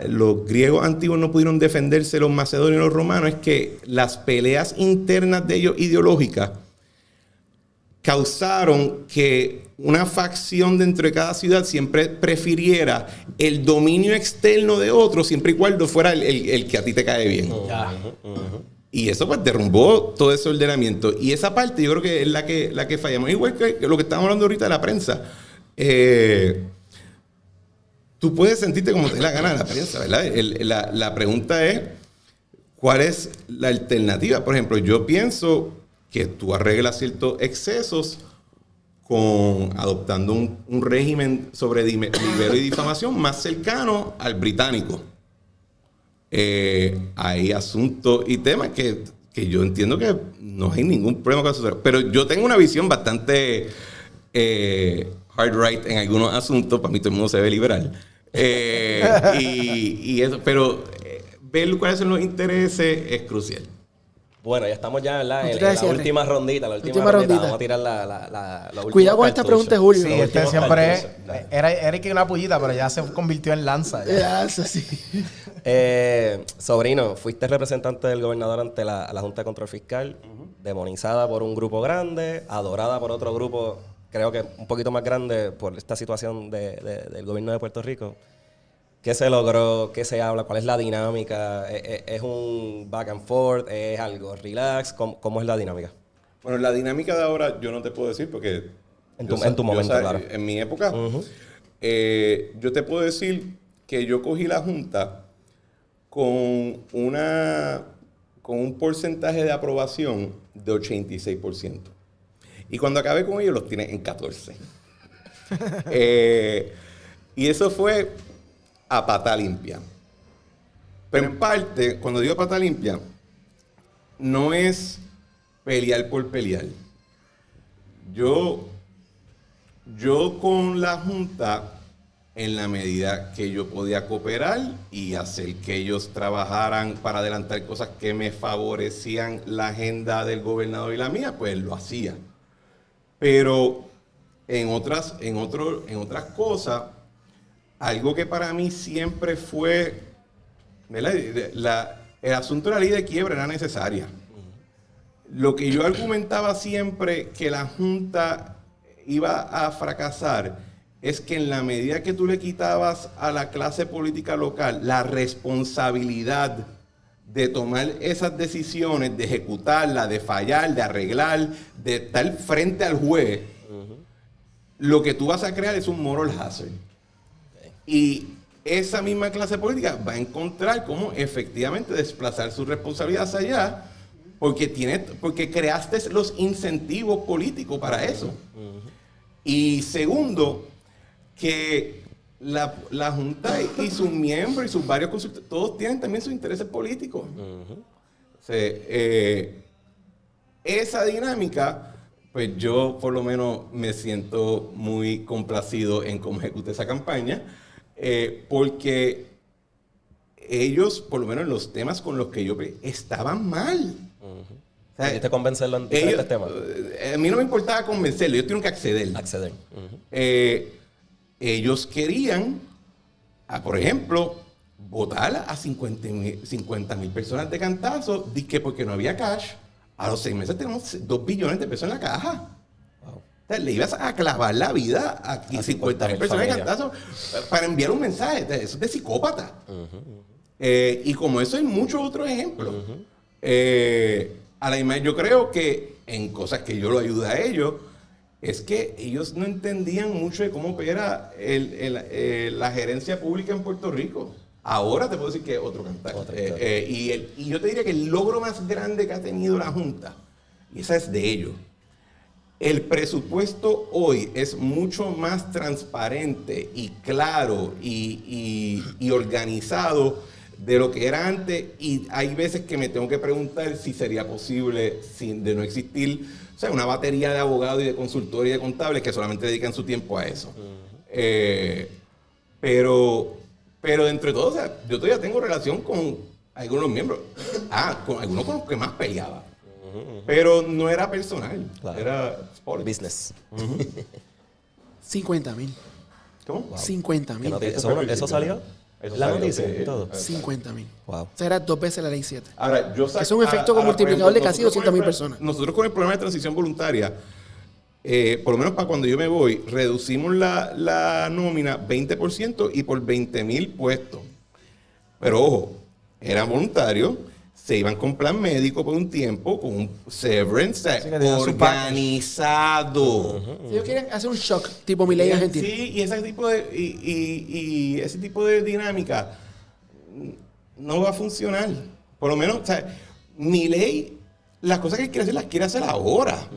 los griegos antiguos no pudieron defenderse de los macedonios y los romanos es que las peleas internas de ellos ideológicas causaron que una facción dentro de cada ciudad siempre prefiriera el dominio externo de otro, siempre y cuando fuera el que a ti te cae bien. Y eso pues derrumbó todo ese ordenamiento. Y esa parte yo creo que es la que fallamos. Igual que lo que estamos hablando ahorita de la prensa. Tú puedes sentirte como te dé la gana de la prensa, ¿verdad? La pregunta es, ¿cuál es la alternativa? Por ejemplo, yo pienso que tú arreglas ciertos excesos adoptando un régimen sobre libelo y difamación más cercano al británico. Hay asuntos y temas que yo entiendo que no hay ningún problema con eso. Pero yo tengo una visión bastante hard right en algunos asuntos. Para mí todo el mundo se ve liberal. Y eso, pero ver cuáles son los intereses es crucial. Bueno, ya estamos ya en la última rondita. Vamos a tirar la última. Cuidado con esta pregunta de Julio. Sí, este siempre era que una pullita, pero ya se convirtió en lanza. Lanza, sí. Sobrino, fuiste representante del gobernador ante la Junta de Control Fiscal, demonizada por un grupo grande, adorada por otro grupo, creo que un poquito más grande por esta situación del gobierno de Puerto Rico. ¿Qué se logró? ¿Qué se habla? ¿Cuál es la dinámica? ¿Es un back and forth? ¿Es algo relax? ¿Cómo es la dinámica? Bueno, la dinámica de ahora yo no te puedo decir porque... En tu momento, claro. En mi época, yo te puedo decir que yo cogí la Junta con un porcentaje de aprobación de 86%. Y cuando acabé con ellos, los tiene en 14%. Y eso fue a pata limpia. Pero en parte, cuando digo pata limpia, no es pelear por pelear. Yo con la Junta, en la medida que yo podía cooperar y hacer que ellos trabajaran para adelantar cosas que me favorecían la agenda del gobernador y la mía, pues lo hacía. Pero en otras cosas, algo que para mí siempre fue, ¿verdad? El asunto de la ley de quiebra era necesaria. Lo que yo argumentaba siempre que la Junta iba a fracasar es que en la medida que tú le quitabas a la clase política local la responsabilidad de tomar esas decisiones, de ejecutarlas, de fallar, de arreglar, de estar frente al juez, lo que tú vas a crear es un moral hazard. Y esa misma clase política va a encontrar cómo efectivamente desplazar su responsabilidad hacia allá porque creaste los incentivos políticos para eso. Y segundo, que la Junta y sus miembros y sus varios consultores, todos tienen también sus intereses políticos. O sea, esa dinámica, pues yo por lo menos me siento muy complacido en cómo ejecuté esa campaña. Porque ellos, por lo menos en los temas con los que yo estaban mal. O sea, ¿Quisiste convencerlo en diferentes temas? A mí no me importaba convencerlo, ellos tienen que acceder. Ellos querían, por ejemplo, votar a 50,000 personas de cantazo, que porque no había cash. A los 6 meses tenemos 2 billones de pesos en la caja. Wow. O sea, le ibas a clavar la vida a 50,000 personas de cantazo para enviar un mensaje. Eso es de psicópata. Y como eso hay muchos otros ejemplos. A la imagen, yo creo que en cosas que yo lo ayudo a ellos, es que ellos no entendían mucho de cómo opera la gerencia pública en Puerto Rico. Ahora te puedo decir que es otro cantar. Y yo te diría que el logro más grande que ha tenido la Junta, y esa es de ellos, el presupuesto hoy es mucho más transparente y claro y organizado de lo que era antes, y hay veces que me tengo que preguntar si sería posible de no existir, o sea, una batería de abogados y de consultores y de contables que solamente dedican su tiempo a eso. Pero entre todos, o sea, yo todavía tengo relación con algunos miembros, con algunos con los que más peleaba, pero no era personal, era sport. Business. 50,000. ¿Cómo? Wow. 50,000. ¿Eso salió? La noticia y todo. 50,000. Wow. O sea, era 2 veces la ley 7. Ahora, es un efecto multiplicador de casi 200,000 personas. Nosotros con el programa de transición voluntaria, por lo menos para cuando yo me voy, reducimos la nómina 20% y por 20,000 puestos. Pero ojo, eran voluntarios, se iban con plan médico por un tiempo, con un severance organizado. Si ellos quieren hacer un shock tipo Milei Argentina. Sí, y ese tipo de dinámica no va a funcionar. Por lo menos, o sea, Milei, las cosas que quiere hacer, las quiere hacer ahora.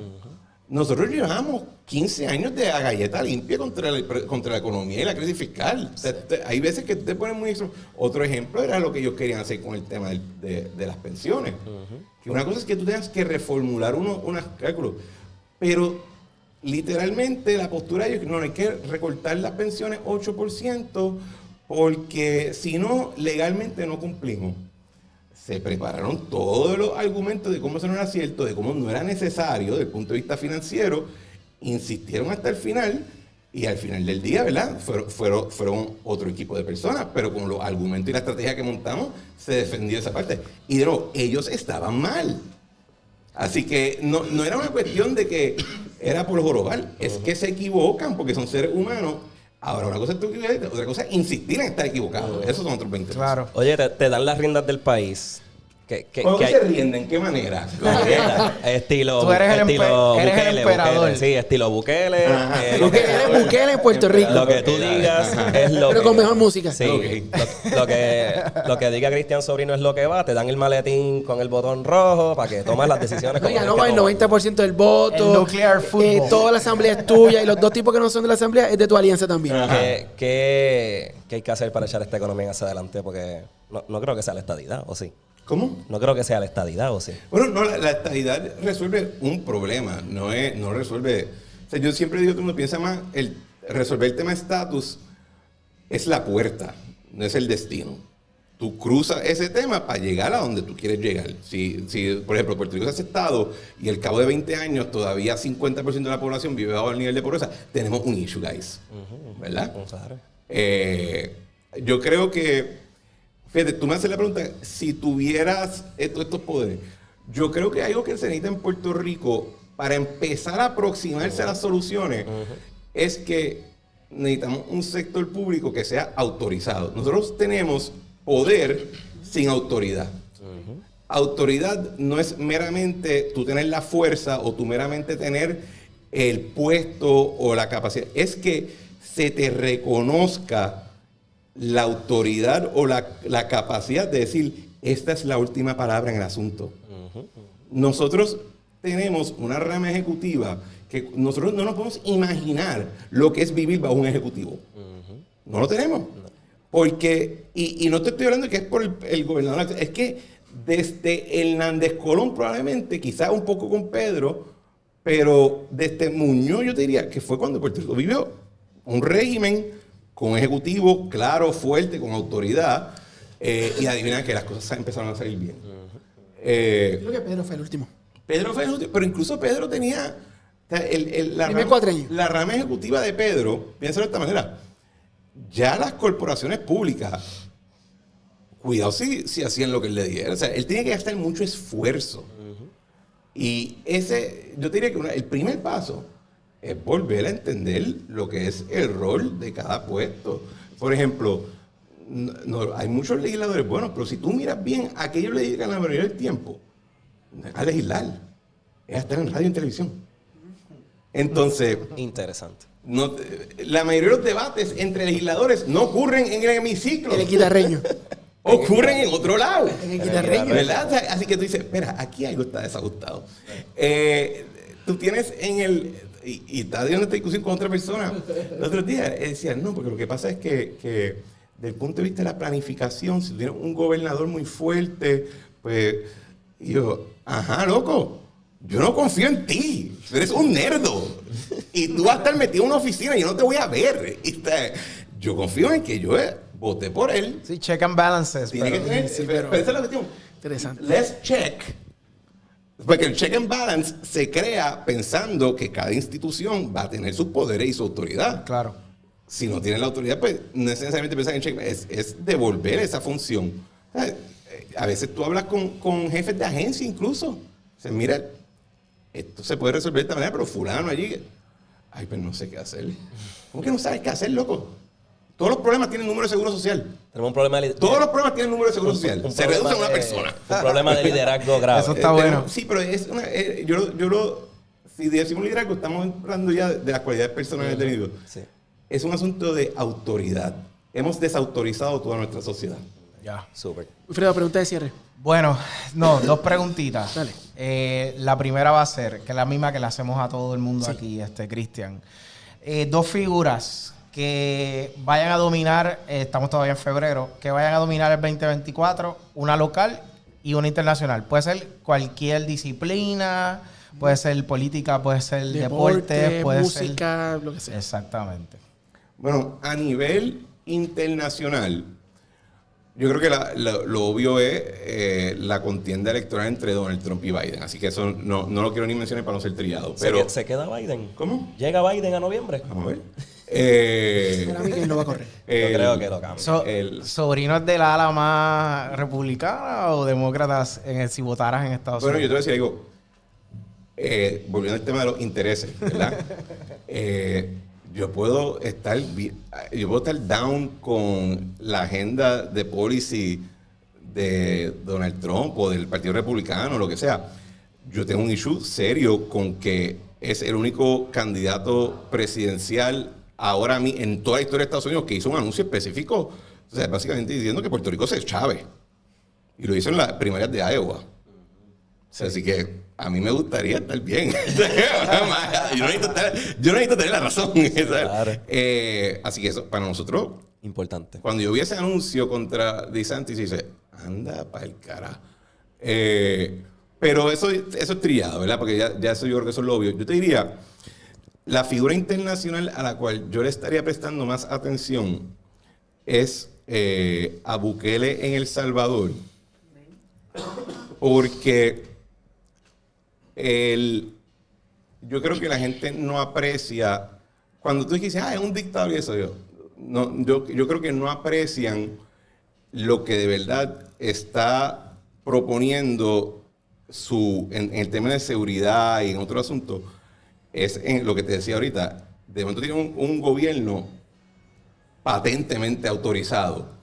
Nosotros llevamos 15 años de galleta limpia contra la economía y la crisis fiscal. O sea, hay veces que te ponen muy extremo. Otro ejemplo era lo que ellos querían hacer con el tema de las pensiones. Que una cosa es que tú tengas que reformular unos cálculos, pero literalmente la postura de ellos, no hay que recortar las pensiones 8% porque si no, legalmente no cumplimos. Se prepararon todos los argumentos de cómo eso no era cierto, de cómo no era necesario desde el punto de vista financiero, insistieron hasta el final y al final del día, ¿verdad? Fueron otro equipo de personas, pero con los argumentos y la estrategia que montamos se defendió esa parte. Y de nuevo, ellos estaban mal. Así que no era una cuestión de que era por jorobar, es que se equivocan porque son seres humanos. Ahora, una cosa es tú equivocarte, otra cosa es insistir en estar equivocado. Esos son otros 20 pesos. Claro. Oye, te dan las riendas del país. ¿Cómo se rinden? ¿En qué manera? Estilo Tú eres el Bukele, emperador. sí, estilo Bukele. Bukele en Puerto Rico. Lo que tú digas es lo Pero que... con mejor música. Sí, Okay. lo que diga Cristian Sobrino es lo que va. Te dan el maletín con el botón rojo para que tomes las decisiones. Oiga, no que va el tomar. 90% del voto. El nuclear football. Toda la asamblea es tuya y los 2 tipos que no son de la asamblea es de tu alianza también. ¿Qué hay que hacer para echar esta economía hacia adelante? Porque no creo que sea la estadidad, ¿o sí? ¿Cómo? No creo que sea la estadidad, ¿o sí? Bueno, no, la estadidad resuelve un problema, no resuelve... O sea, yo siempre digo, tú no piensas más, resolver el tema de estatus es la puerta, no es el destino. Tú cruzas ese tema para llegar a donde tú quieres llegar. Si por ejemplo, Puerto Rico es estado y al cabo de 20 años todavía 50% de la población vive bajo el nivel de pobreza, tenemos un issue, guys. ¿Verdad? Claro. Yo creo que... Fíjate, tú me haces la pregunta, si tuvieras estos poderes, yo creo que algo que se necesita en Puerto Rico para empezar a aproximarse a las soluciones es que necesitamos un sector público que sea autorizado. Nosotros tenemos poder sin autoridad. Autoridad no es meramente tú tener la fuerza o tú meramente tener el puesto o la capacidad. Es que se te reconozca la autoridad o la capacidad de decir, esta es la última palabra en el asunto. Nosotros tenemos una rama ejecutiva que nosotros no nos podemos imaginar lo que es vivir bajo un ejecutivo. No lo tenemos. Porque, y no te estoy hablando de que es por el gobernador, es que desde Hernández Colón probablemente, quizás un poco con Pedro, pero desde Muñoz yo te diría que fue cuando Puerto Rico vivió un régimen con un ejecutivo claro, fuerte, con autoridad, y adivina que las cosas empezaron a salir bien. Creo que Pedro fue el último. Pedro fue el último, pero incluso Pedro tenía Primer cuatrenio. la rama ejecutiva de Pedro, piénsalo de esta manera, ya las corporaciones públicas, cuidado si hacían lo que él le diera. O sea, él tiene que gastar mucho esfuerzo. Y yo te diría que el primer paso es volver a entender lo que es el rol de cada puesto. Por ejemplo, hay muchos legisladores buenos, pero si tú miras bien, a qué ellos le dedican la mayoría del tiempo, a legislar, es a estar en radio y en televisión. Entonces, Interesante. la mayoría de los debates entre legisladores no ocurren en el hemiciclo. El guitarreño. Ocurren en otro lado. En el guitarreño. ¿Verdad? O sea, así que tú dices, espera, aquí algo está desajustado. Tú tienes y estaba teniendo esta discusión con otra persona el otro día. Decía, no, porque lo que pasa es que desde el punto de vista de la planificación, si tienes un gobernador muy fuerte, pues, y yo, ajá, loco, yo no confío en ti. Tú eres un nerdo. Y tú vas a estar metido en una oficina y yo no te voy a ver. Yo confío en que yo voté por él. Sí, check and balances. Tiene que tener, pero esa es la cuestión. Interesante. Let's check. Porque el check and balance se crea pensando que cada institución va a tener sus poderes y su autoridad. Claro. Si no tiene la autoridad, pues no es necesariamente pensar en check, es devolver esa función. A veces tú hablas con jefes de agencia incluso. Dices, mira, esto se puede resolver de esta manera, pero fulano allí, ay, pues no sé qué hacer. ¿Cómo que no sabes qué hacer, loco? Todos los problemas tienen número de seguro social. Tenemos un problema de Todos los problemas tienen número de seguro social. Se reduce a una persona. Un problema de liderazgo grave. Eso está bueno. Sí, pero es una, si decimos liderazgo, estamos hablando ya de las cualidades personales del individuo. Sí. Es un asunto de autoridad. Hemos desautorizado toda nuestra sociedad. Ya. Súper. Wilfredo, pregunta de cierre. Bueno, no, dos preguntitas. Dale. La primera va a ser, que es la misma que le hacemos a todo el mundo aquí, Cristian. Dos figuras que vayan a dominar, estamos todavía en febrero, que vayan a dominar el 2024, una local y una internacional. Puede ser cualquier disciplina, puede ser política, puede ser deporte, puede música, lo que ser... sea. Exactamente. Bueno, a nivel internacional, yo creo que lo obvio es la contienda electoral entre Donald Trump y Biden. Así que eso no lo quiero ni mencionar para no ser trillado. Pero, ¿Se queda Biden? ¿cómo? ¿Llega Biden a noviembre? Vamos a ver. Para mí que él no va a correr. Yo creo que lo cambia. ¿Sobrinos del ala más republicana o demócratas si votaras en Estados Bueno, yo Unidos? te voy a decir algo. Volviendo al tema de los intereses, ¿verdad? Yo puedo estar down con la agenda de policy de Donald Trump o del Partido Republicano, lo que sea. Yo tengo un issue serio con que es el único candidato presidencial ahora en toda la historia de Estados Unidos que hizo un anuncio específico, o sea, básicamente diciendo que Puerto Rico se chave. Y lo hizo en las primarias de Iowa. Sí. Así que a mí me gustaría estar bien. yo no necesito tener la razón. Claro. Así que eso, para nosotros... Importante. Cuando yo vi ese anuncio contra DeSantis, dice, anda para el carajo. Pero eso es trillado, ¿verdad? Porque ya eso yo creo que eso es lo obvio. Yo te diría, la figura internacional a la cual yo le estaría prestando más atención es a Bukele en El Salvador. Porque yo creo que la gente no aprecia, cuando tú dices, es un dictador y eso, yo creo que no aprecian lo que de verdad está proponiendo en el tema de seguridad y en otro asunto, es en lo que te decía ahorita, de momento tiene un gobierno patentemente autorizado.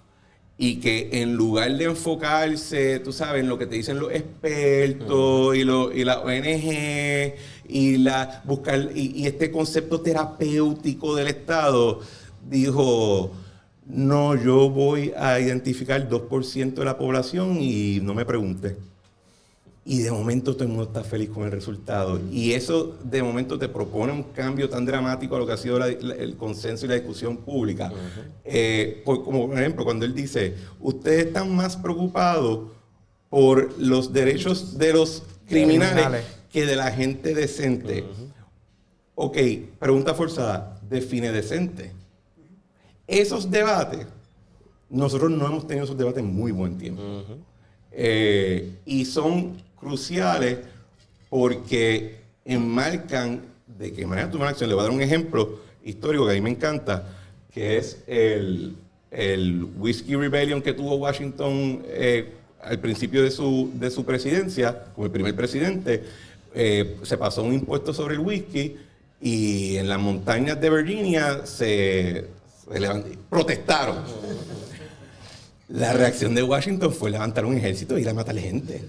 Y que en lugar de enfocarse, tú sabes, en lo que te dicen los expertos y la ONG y este concepto terapéutico del Estado, dijo, no, yo voy a identificar 2% de la población y no me pregunte. Y de momento todo el mundo está feliz con el resultado. Y eso de momento te propone un cambio tan dramático a lo que ha sido el consenso y la discusión pública. Como por ejemplo, cuando él dice, ustedes están más preocupados por los derechos de los criminales que de la gente decente. Ok, pregunta forzada, define decente. esos debates, nosotros no hemos tenido esos debates en muy buen tiempo. Y son cruciales porque enmarcan de qué manera tomar acción. Le voy a dar un ejemplo histórico que a mí me encanta, que es el Whiskey Rebellion que tuvo Washington al principio de su presidencia, como el primer presidente. Se pasó un impuesto sobre el whisky y en las montañas de Virginia protestaron. La reacción de Washington fue levantar un ejército y ir a matar gente.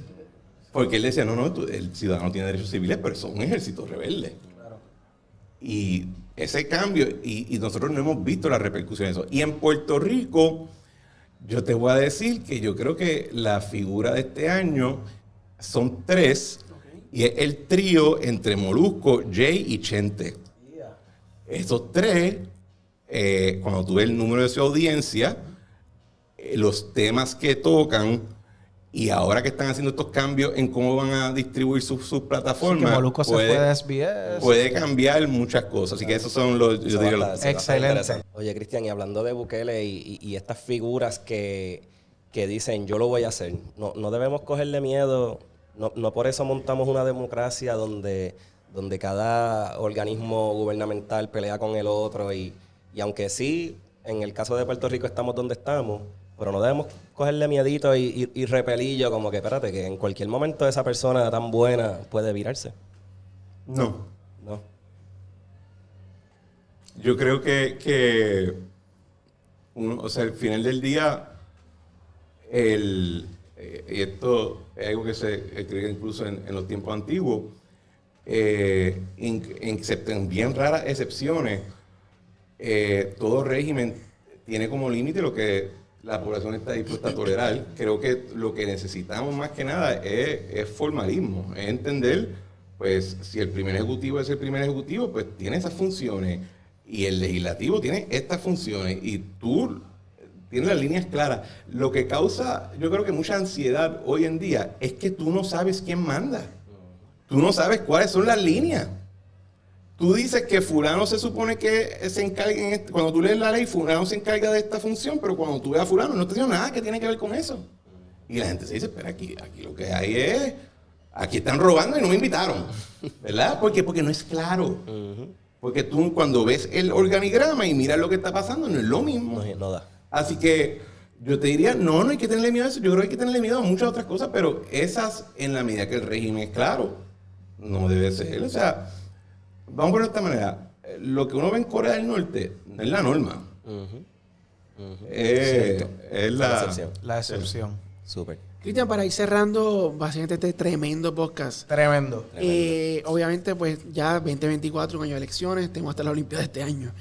Porque él decía, no, el ciudadano tiene derechos civiles, pero son un ejército rebelde. Y ese cambio, y nosotros no hemos visto la repercusión de eso. Y en Puerto Rico, yo te voy a decir que yo creo que la figura de este año son 3, y es el trío entre Molusco, Jay y Chente. Esos 3, cuando tú ves el número de su audiencia, los temas que tocan, y ahora que están haciendo estos cambios en cómo van a distribuir sus plataformas, Sí, que Molusco se fue de SBS. Puede cambiar muchas cosas. Así que esos son los... Yo diría los Excelente. Oye, Cristian, y hablando de Bukele y estas figuras que dicen, yo lo voy a hacer, no debemos cogerle miedo. No por eso montamos una democracia donde cada organismo gubernamental pelea con el otro. Y aunque sí, en el caso de Puerto Rico estamos donde estamos, pero no debemos cogerle miedito y repelillo, como que espérate, que en cualquier momento esa persona tan buena puede virarse. No. No. Yo creo que al final del día, y esto es algo que se escribe incluso en los tiempos antiguos, en bien raras excepciones, todo régimen tiene como límite lo que la población está dispuesta a tolerar. Creo que lo que necesitamos más que nada es formalismo, es entender, pues, si el primer ejecutivo es el primer ejecutivo, pues tiene esas funciones, y el legislativo tiene estas funciones, y tú tienes las líneas claras. Lo que causa, yo creo que mucha ansiedad hoy en día, es que tú no sabes quién manda. Tú no sabes cuáles son las líneas. Tú dices que fulano se supone que se encarga, cuando tú lees la ley, fulano se encarga de esta función, pero cuando tú ves a fulano no te dice nada que tiene que ver con eso. Y la gente se dice, pero aquí lo que hay es, aquí están robando y no me invitaron. ¿Verdad? Porque no es claro. Porque tú cuando ves el organigrama y miras lo que está pasando, no es lo mismo. No da. Así que yo te diría, no hay que tenerle miedo a eso. Yo creo que hay que tenerle miedo a muchas otras cosas, pero esas, en la medida que el régimen es claro, no debe ser. O sea, vamos a ponerlo de esta manera. Lo que uno ve en Corea del Norte no es la norma. Es La excepción. Súper. Cristian, para ir cerrando básicamente este tremendo podcast. Tremendo. Obviamente, pues ya 2024, un año de elecciones, tenemos hasta la Olimpiada este año.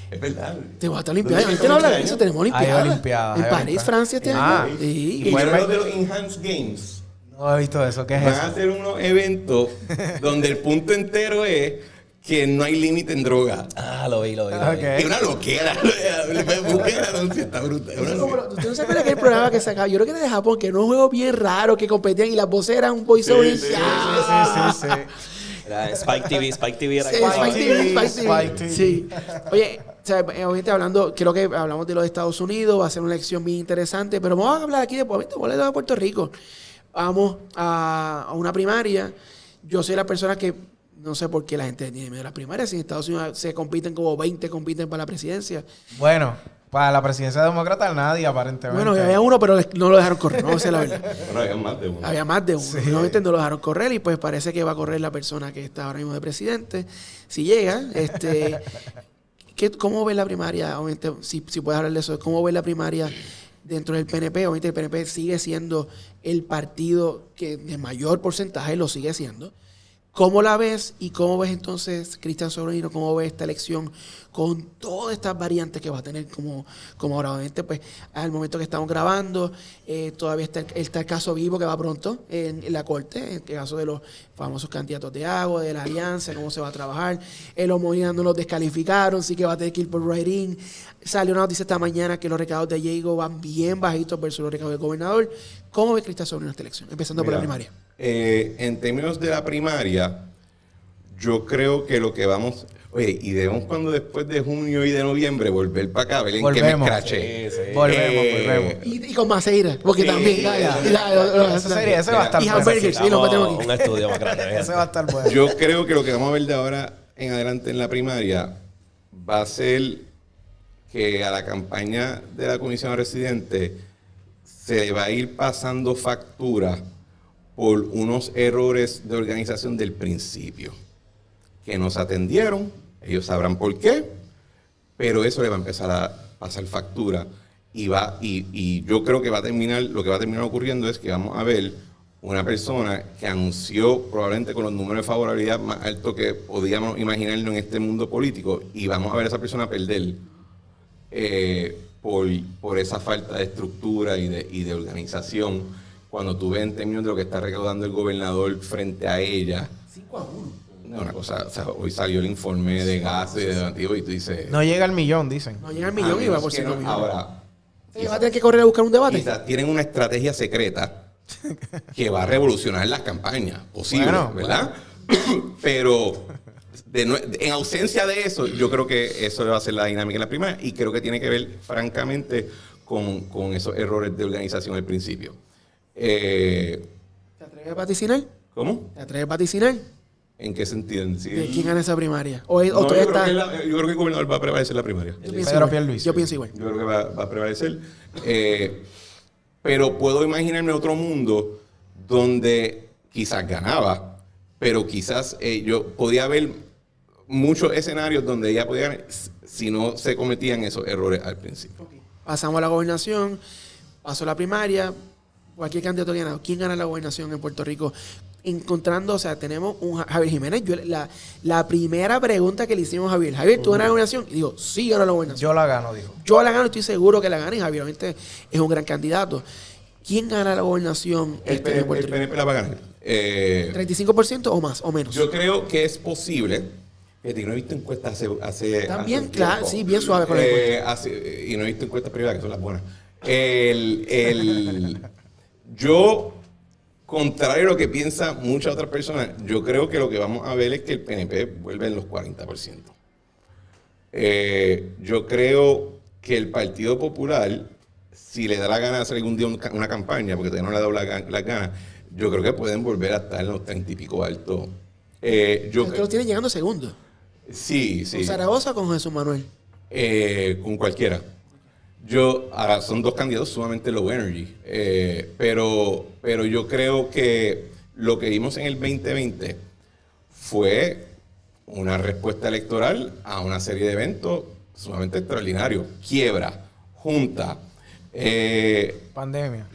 Es verdad. Tenemos hasta la Olimpiada. ¿Viste no habla de eso? Tenemos Olimpiada. Hay Olimpiadas, En hay París, Olimpiadas. Francia este año. Sí. Y yo lo de los Enhanced Games. No he visto eso. ¿Qué es Van eso? a hacer unos eventos donde el punto entero es que no hay límite en droga. Lo vi. Ok. Es una loquera. Busquen el anuncio, está brutal. Es una loquera. ¿Usted no se acuerda que el programa que sacaba? Yo creo que era de Japón, que era un juego bien raro, que competían y las voces eran un voiceover. Sí. Era Spike TV era Sí, Spike TV. Sí. Oye, o sea, obviamente hablando, creo que hablamos de los Estados Unidos, va a ser una elección bien interesante, pero vamos a hablar aquí de Puerto Rico. Vamos a una primaria. Yo soy la persona que no sé por qué la gente tiene miedo a las primarias. Si en Estados Unidos se compiten como 20 compiten para la presidencia. Bueno, para la presidencia demócrata nadie aparentemente. Bueno, había uno, pero no lo dejaron correr, no sé la verdad. Bueno, había más de uno. Había más de uno. Sí. Finalmente no lo dejaron correr y pues parece que va a correr la persona que está ahora mismo de presidente. Si llega, ¿cómo ves la primaria? Obviamente, si puedes hablar de eso, ¿cómo ves la primaria dentro del PNP? Obviamente el PNP sigue siendo el partido que de mayor porcentaje lo sigue siendo. ¿Cómo la ves y cómo ves entonces, Cristian Sobrino, cómo ves esta elección con todas estas variantes que va a tener como ahora? Obviamente, pues, al momento que estamos grabando, todavía está el caso vivo que va pronto en la Corte, el caso de los famosos candidatos de agua, de la alianza, cómo se va a trabajar. Los Molina no los descalificaron, sí que va a tener que ir por write-in. Salió una noticia esta mañana que los recaudos de Diego van bien bajitos versus los recaudos del gobernador. ¿Cómo ves, Cristian Sobrino, esta elección? Empezando por la Mira, primaria. En términos de la primaria, yo creo que lo que vamos... Oye, y debemos cuando después de junio y de noviembre volver para acá, ver en qué me Volvemos. escraché. Volvemos. Y con Maceira, porque también. Ese va a estar Y bueno. hamburgers, sí, lo metemos aquí. Un estudio más grande. Ese va a estar bueno. Yo creo que lo que vamos a ver de ahora en adelante en la primaria va a ser que a la campaña de la comisión residente se le va a ir pasando factura por unos errores de organización del principio. Que nos atendieron, ellos sabrán por qué, pero eso le va a empezar a pasar factura y yo creo que lo que va a terminar ocurriendo es que vamos a ver una persona que anunció probablemente con los números de favorabilidad más altos que podíamos imaginarnos en este mundo político y vamos a ver a esa persona perder por esa falta de estructura y de organización cuando tú ves en términos de lo que está recaudando el gobernador frente a ella. 5-1. No, una cosa, o sea, hoy salió el informe de gastos y de donativo y tú dices... No llega al millón, dicen. No llega al millón y va por 5 millones. Ahora, ¿Va a tener que correr a buscar un debate? quizás tienen una estrategia que va a revolucionar las campañas, posible, Bueno, ¿verdad? Pero en ausencia de eso, yo creo que eso va a ser la dinámica en la primaria y creo que tiene que ver, francamente, con esos errores de organización al principio. ¿Te atreves a vaticinar? ¿Cómo? ¿Te atreves a vaticinar? ¿En qué sentido? ¿De quién gana esa primaria? ¿O No, todavía yo, creo está...? que yo creo que el gobernador va a prevalecer la primaria. Yo pienso Pedro igual. Pierluisi. Yo pienso igual. Yo creo que va a prevalecer. Pero puedo imaginarme otro mundo donde quizás ganaba, pero quizás yo podía ver muchos escenarios donde ella podía ganar si no se cometían esos errores al principio. Pasamos a la gobernación, pasó la primaria, cualquier candidato ganado. ¿Quién gana la gobernación en Puerto Rico? Encontrando, o sea, tenemos un Javier Jiménez. La primera pregunta que le hicimos a Javier, ¿tú ganas la gobernación? Y digo, sí, gano la gobernación. Yo la gano, dijo. Yo la gano, estoy seguro que la gana y Javier obviamente es un gran candidato. ¿Quién gana la gobernación El en Puerto Rico? PNP la va a ganar. ¿35% o más o menos? Yo creo que es posible. Fíjate, no he visto encuestas hace También, hace claro, tiempo. sí, bien suave con la encuesta. Y no he visto encuestas privadas, que son las buenas. Yo, contrario a lo que piensa muchas otras personas, yo creo que lo que vamos a ver es que el PNP vuelve en los 40%. Yo creo que el Partido Popular, si le da la gana de hacer algún día una campaña, porque todavía no le ha dado las ganas, yo creo que pueden volver a estar en los 30 y pico altos. Creo que lo tiene llegando segundo. Sí, sí. ¿Con Zaragoza o con Jesús Manuel? Con cualquiera. Ahora son dos candidatos sumamente low energy, pero yo creo que lo que vimos en el 2020 fue una respuesta electoral a una serie de eventos sumamente extraordinarios. Quiebra, junta, Pandemia.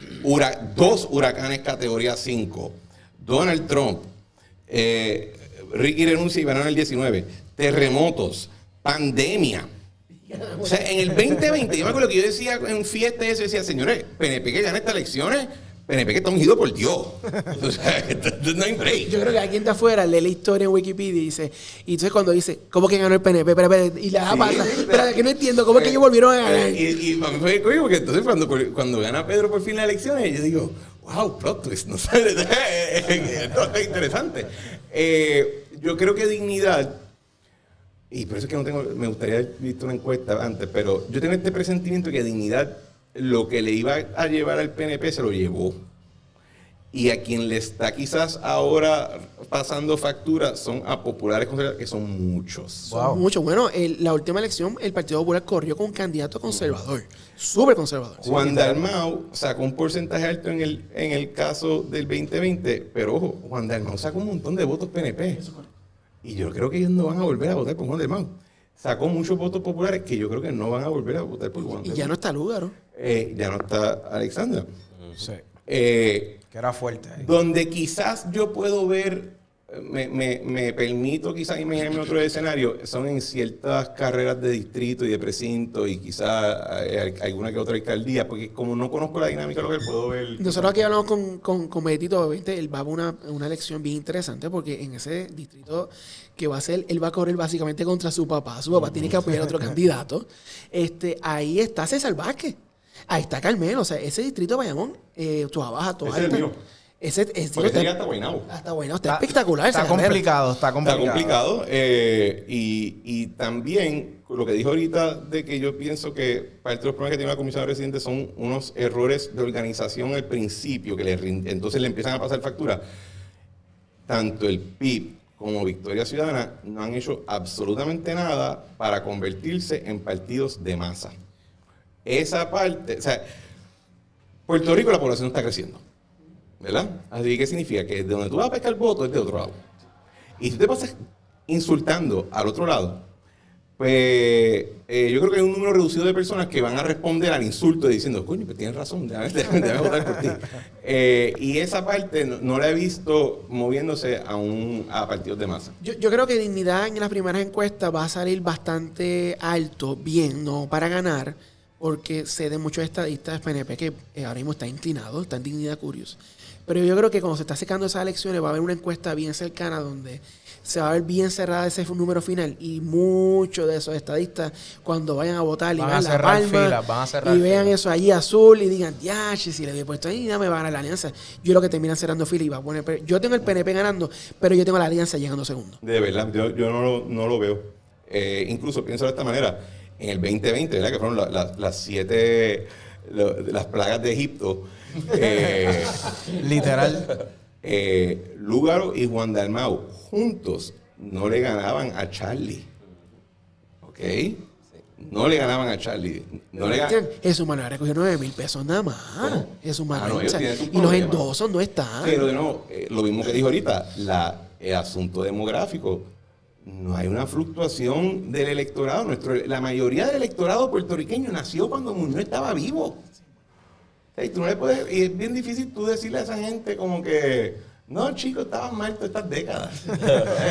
2 huracanes categoría 5, Donald Trump, Ricky renuncia y ganaron el 19, terremotos, pandemia. O sea, en el 2020, yo me acuerdo que yo decía en fiestas eso, decía, señores, PNP que gana estas elecciones, PNP que está ungido por Dios. O sea, no hay break. Yo creo que alguien de afuera lee la historia en Wikipedia y dice, y entonces cuando dice, ¿cómo que ganó el PNP? Espera, y la pasa, espera, que no entiendo, ¿cómo es que ellos volvieron a ganar? Y para mí fue coño, porque entonces cuando gana Pedro por fin las elecciones, yo digo, wow, plot twist, no sé, esto está interesante. Yo creo que Dignidad, y por eso es que me gustaría haber visto una encuesta antes, pero yo tengo este presentimiento que Dignidad, lo que le iba a llevar al PNP se lo llevó. Y a quien le está quizás ahora pasando factura son a populares conservadores, que son muchos. Son muchos. Bueno, la última elección, el Partido Popular corrió con un candidato conservador, súper conservador. Juan Dalmau sacó un porcentaje alto en el caso del 2020, pero ojo, Juan Dalmau sacó un montón de votos PNP. Y yo creo que ellos no van a volver a votar por Juan Dalmau. Sacó muchos votos populares que yo creo que no van a volver a votar por Juan Y Dalmau. ya no está Lúgaro. Ya no está Alexandra. Sí. Que era fuerte ahí. Donde quizás yo puedo ver, me permito quizás imaginarme otro escenario, son en ciertas carreras de distrito y de precinto y quizás alguna que otra alcaldía, porque como no conozco la dinámica local, puedo ver... Nosotros aquí hablamos con Betito, ¿viste? Él va a una elección bien interesante porque en ese distrito que va a ser, él va a correr básicamente contra su papá. Su papá tiene que apoyar a otro candidato. Ahí está César Vázquez. Ahí está Carmelo. O sea, ese distrito de Bayamón, Toa Baja, Toa Ese es Alta. el mío. Porque ese día está Guaynabo. Está bueno, está espectacular. Está esa carrera. complicado, está Está complicado. complicado. Y también lo que dijo ahorita de que yo pienso que parte de los problemas que tiene la Comisión de Residentes son unos errores de organización al principio, que entonces le empiezan a pasar factura. Tanto el PIB como Victoria Ciudadana no han hecho absolutamente nada para convertirse en partidos de masa. Esa parte, o sea, Puerto Rico la población está creciendo, ¿verdad? Así que significa que de donde tú vas a pescar voto es de otro lado. Y si te pasas insultando al otro lado, pues yo creo que hay un número reducido de personas que van a responder al insulto diciendo, coño, pues tienes razón, déjame votar por ti. Y esa parte no la he visto moviéndose a partidos de masa. Yo creo que Dignidad en las primeras encuestas va a salir bastante alto, bien, no para ganar, porque sé de muchos estadistas PNP que ahora mismo está inclinado, está en Dignidad Curious. Pero yo creo que cuando se está secando esas elecciones va a haber una encuesta bien cercana donde se va a ver bien cerrada ese número final y muchos de esos estadistas cuando vayan a votar y Van a vean la cerrar palma filas, van a cerrar y vean filas. eso allí azul y digan, diache, si le había puesto ahí, ya me va a ganar la alianza. Yo lo que terminan cerrando filas y va a poner, yo tengo el PNP ganando, pero yo tengo la alianza llegando segundo. De verdad, yo no lo veo. Incluso pienso de esta manera. En el 2020, ¿verdad? Que fueron las 7 las plagas de Egipto. Literal. Lúgaro y Juan Dalmau juntos no le ganaban a Charlie. ¿Ok? No le ganaban a Charlie. No le ganaban. Jesús Manuel recogió 9,000 pesos nada más. ¿Cómo? Jesús Ah, Manuel. no, ellos o sea, tienen sus y los problemas. endosos no están. Pero de nuevo, lo mismo que dijo ahorita, el asunto demográfico. No hay una fluctuación del electorado. La mayoría del electorado puertorriqueño nació cuando Muñoz estaba vivo. Y tú no le puedes, y es bien difícil tú decirle a esa gente como que, no, chicos, estaban mal todas estas décadas.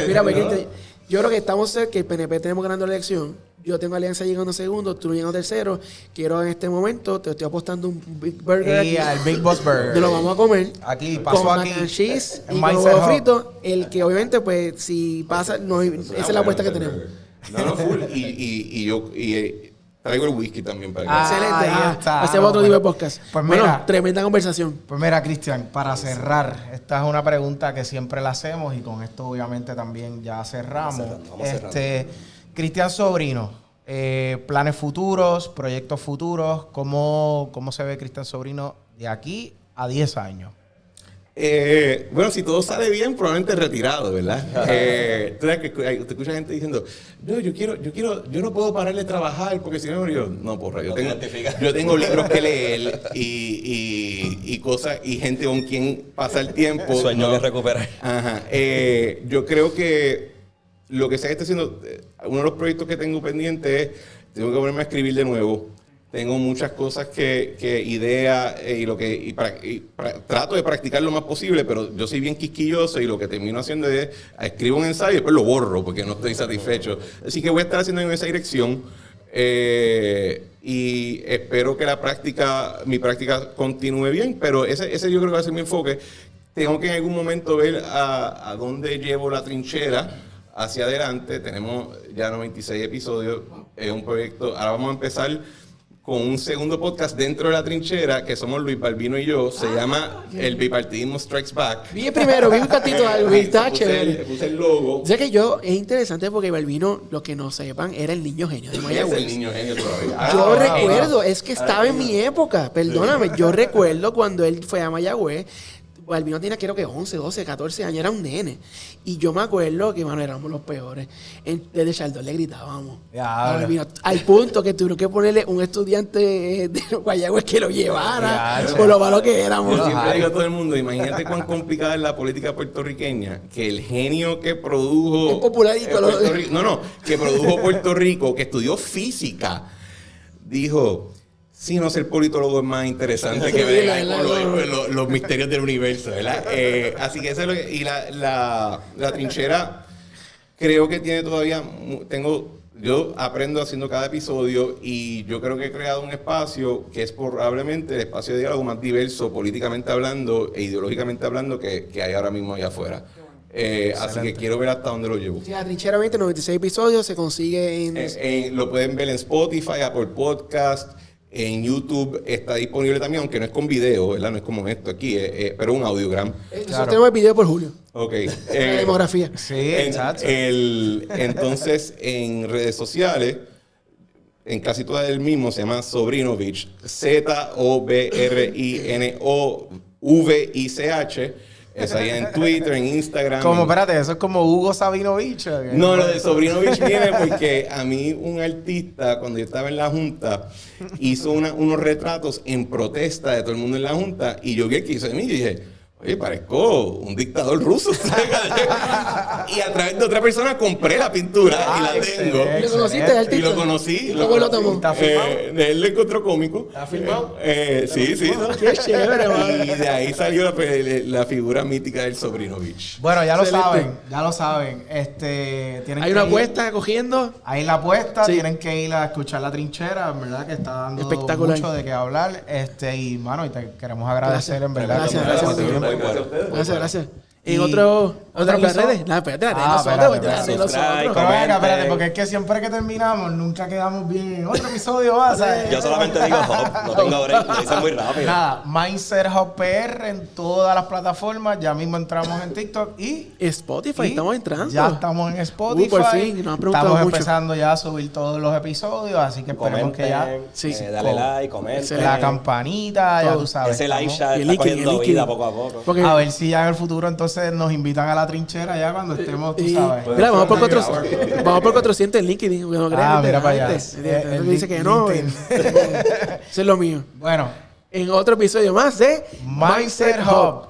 Mira, ¿No? porque yo creo que estamos cerca, que el PNP tenemos ganando la elección. Yo tengo alianza llegando segundo, tú llegando tercero. Quiero en este momento, te estoy apostando un Big Burger Y aquí. al Big Boss Burger. Nos lo vamos a comer. Aquí, pasó con aquí. mac and cheese En y con Mindset huevo Hub. frito. El que obviamente, pues, si pasa, no, esa es la apuesta que tenemos. No, full. Y yo traigo el whisky también para que... Excelente. ahí está. Hacemos otro tipo de podcast. Pues Bueno, mira. tremenda conversación. Pues mira, Cristian, para cerrar, esta es una pregunta que siempre la hacemos y con esto obviamente también ya cerramos. Vamos cerrando. Cristian Sobrino, planes futuros, proyectos futuros, ¿cómo se ve Cristian Sobrino de aquí a 10 años? Bueno, si todo sale bien, probablemente retirado, ¿verdad? Tú sabes que te escucha gente diciendo, no, yo no puedo parar de trabajar porque si no, no, porra, No te identificas. yo tengo libros que leer y cosas y gente con quien pasar tiempo. Sueño ¿no? que recuperar. Ajá. Yo creo que lo que se está haciendo, uno de los proyectos que tengo pendiente es, tengo que ponerme a escribir de nuevo. Tengo muchas cosas ideas trato de practicar lo más posible, pero yo soy bien quisquilloso y lo que termino haciendo es escribo un ensayo y después lo borro porque no estoy satisfecho. Así que voy a estar haciendo en esa dirección y espero que mi práctica continúe bien, pero ese yo creo que va a ser mi enfoque. Tengo que en algún momento ver a dónde llevo la trinchera hacia adelante. Tenemos ya 96 episodios, es un proyecto. Ahora vamos a empezar con un segundo podcast dentro de la trinchera, que somos Luis Balbino y yo. Se llama El Bipartidismo Strikes Back. Vi primero, vi un cantito de algo, y está chévere. Puse el logo. O sea que es interesante porque Balbino, lo que no sepan, era el niño genio de Es Mayagüez. el niño genio todavía. Yo recuerdo, es que estaba en mi época, perdóname, yo recuerdo cuando él fue a Mayagüez, Balbino tenía creo que 11, 12, 14 años, era un nene. Y yo me acuerdo que, mano, éramos los peores. Desde Chaldón le gritábamos. Ya, A Balbino, al punto que tuvieron que ponerle un estudiante de Mayagüez que lo llevara, Ya, por lo malo que éramos. Yo siempre digo a todo el mundo, imagínate cuán complicada es la política puertorriqueña, que el genio que produjo... Es popularito, Puerto Rico, que produjo Puerto Rico, que estudió física, dijo... Sí, no ser politólogo es más interesante que ver los misterios del universo, ¿verdad? Así que eso es lo que... Y la trinchera creo que tiene todavía... Yo aprendo haciendo cada episodio y yo creo que he creado un espacio que es probablemente el espacio de diálogo más diverso políticamente hablando e ideológicamente hablando que hay ahora mismo allá afuera. Así que quiero ver hasta dónde lo llevo. Sí, Trinchera 20, 96 episodios, se consigue en... Lo pueden ver en Spotify, Apple Podcast, En YouTube está disponible también, aunque no es con video, ¿verdad? No es como esto aquí, pero un audiogram. Nosotros tenemos el video por Julio. Ok. La demografía. Sí, En- chacho. entonces, en redes sociales, en casi todas el mismo, se llama Sobrinovich. Sobrinovich. Es ahí en Twitter, en Instagram. Como, espérate, eso es como Hugo Sabinovich. ¿o qué? No, lo de Sobrinovich viene porque a mí un artista, cuando yo estaba en la Junta, hizo unos retratos en protesta de todo el mundo en la Junta y yo vi el que hizo de mí y dije, oye, parezco un dictador ruso. Y a través de otra persona compré la pintura y la tengo. excelente. ¿Lo conociste al Y artista? lo conocí. ¿Cómo lo tomó? ¿Está filmado? Él lo encontró cómico. ¿Está filmado? Sí, sí. Qué chévere, man. Y de ahí salió la figura mítica del Sobrinovich. Bueno, ya lo Excelente. saben, ya lo saben. Tienen Hay que una ir- apuesta cogiendo. Ahí la apuesta, Sí. tienen que ir a escuchar La Trinchera, en verdad que está dando Espectacular. mucho de qué hablar. Y mano, y te queremos agradecer, Gracias. en verdad. Gracias, que- gracias. que- Muy bueno. Gracias, gracias. En Y- otras episodio? redes. No, espérate, Ah, nosotros, espérate, ya, de espérate. nosotros. Pero venga, Comenten. espérate, porque es que siempre que terminamos, nunca quedamos bien. En otro episodio más, ¿sabes? Yo solamente digo hop, no tengo break, lo dicen muy rápido. Nada, Mindset Hub PR en todas las plataformas. Ya mismo entramos en TikTok y Spotify, estamos entrando. ya estamos en Spotify. por fin, nos han preguntado estamos mucho. empezando ya a subir todos los episodios, así que esperemos que ya Comenten, Sí, sí. dale like, comenten. Excelente. la campanita, ya Todo. tú sabes. Ese live estamos- chat Y el está LinkedIn, cogiendo el LinkedIn. vida poco a poco. Porque, A ver si ya en el futuro entonces nos invitan a La Trinchera ya cuando estemos, tú y- sabes. mira, vamos por, Happy 400, vamos por 400 en LinkedIn. porque no crean que Mira la para allá. gente, El eso dice que no. LinkedIn. Eso es lo mío. Bueno, En otro episodio más de Mindset Hub.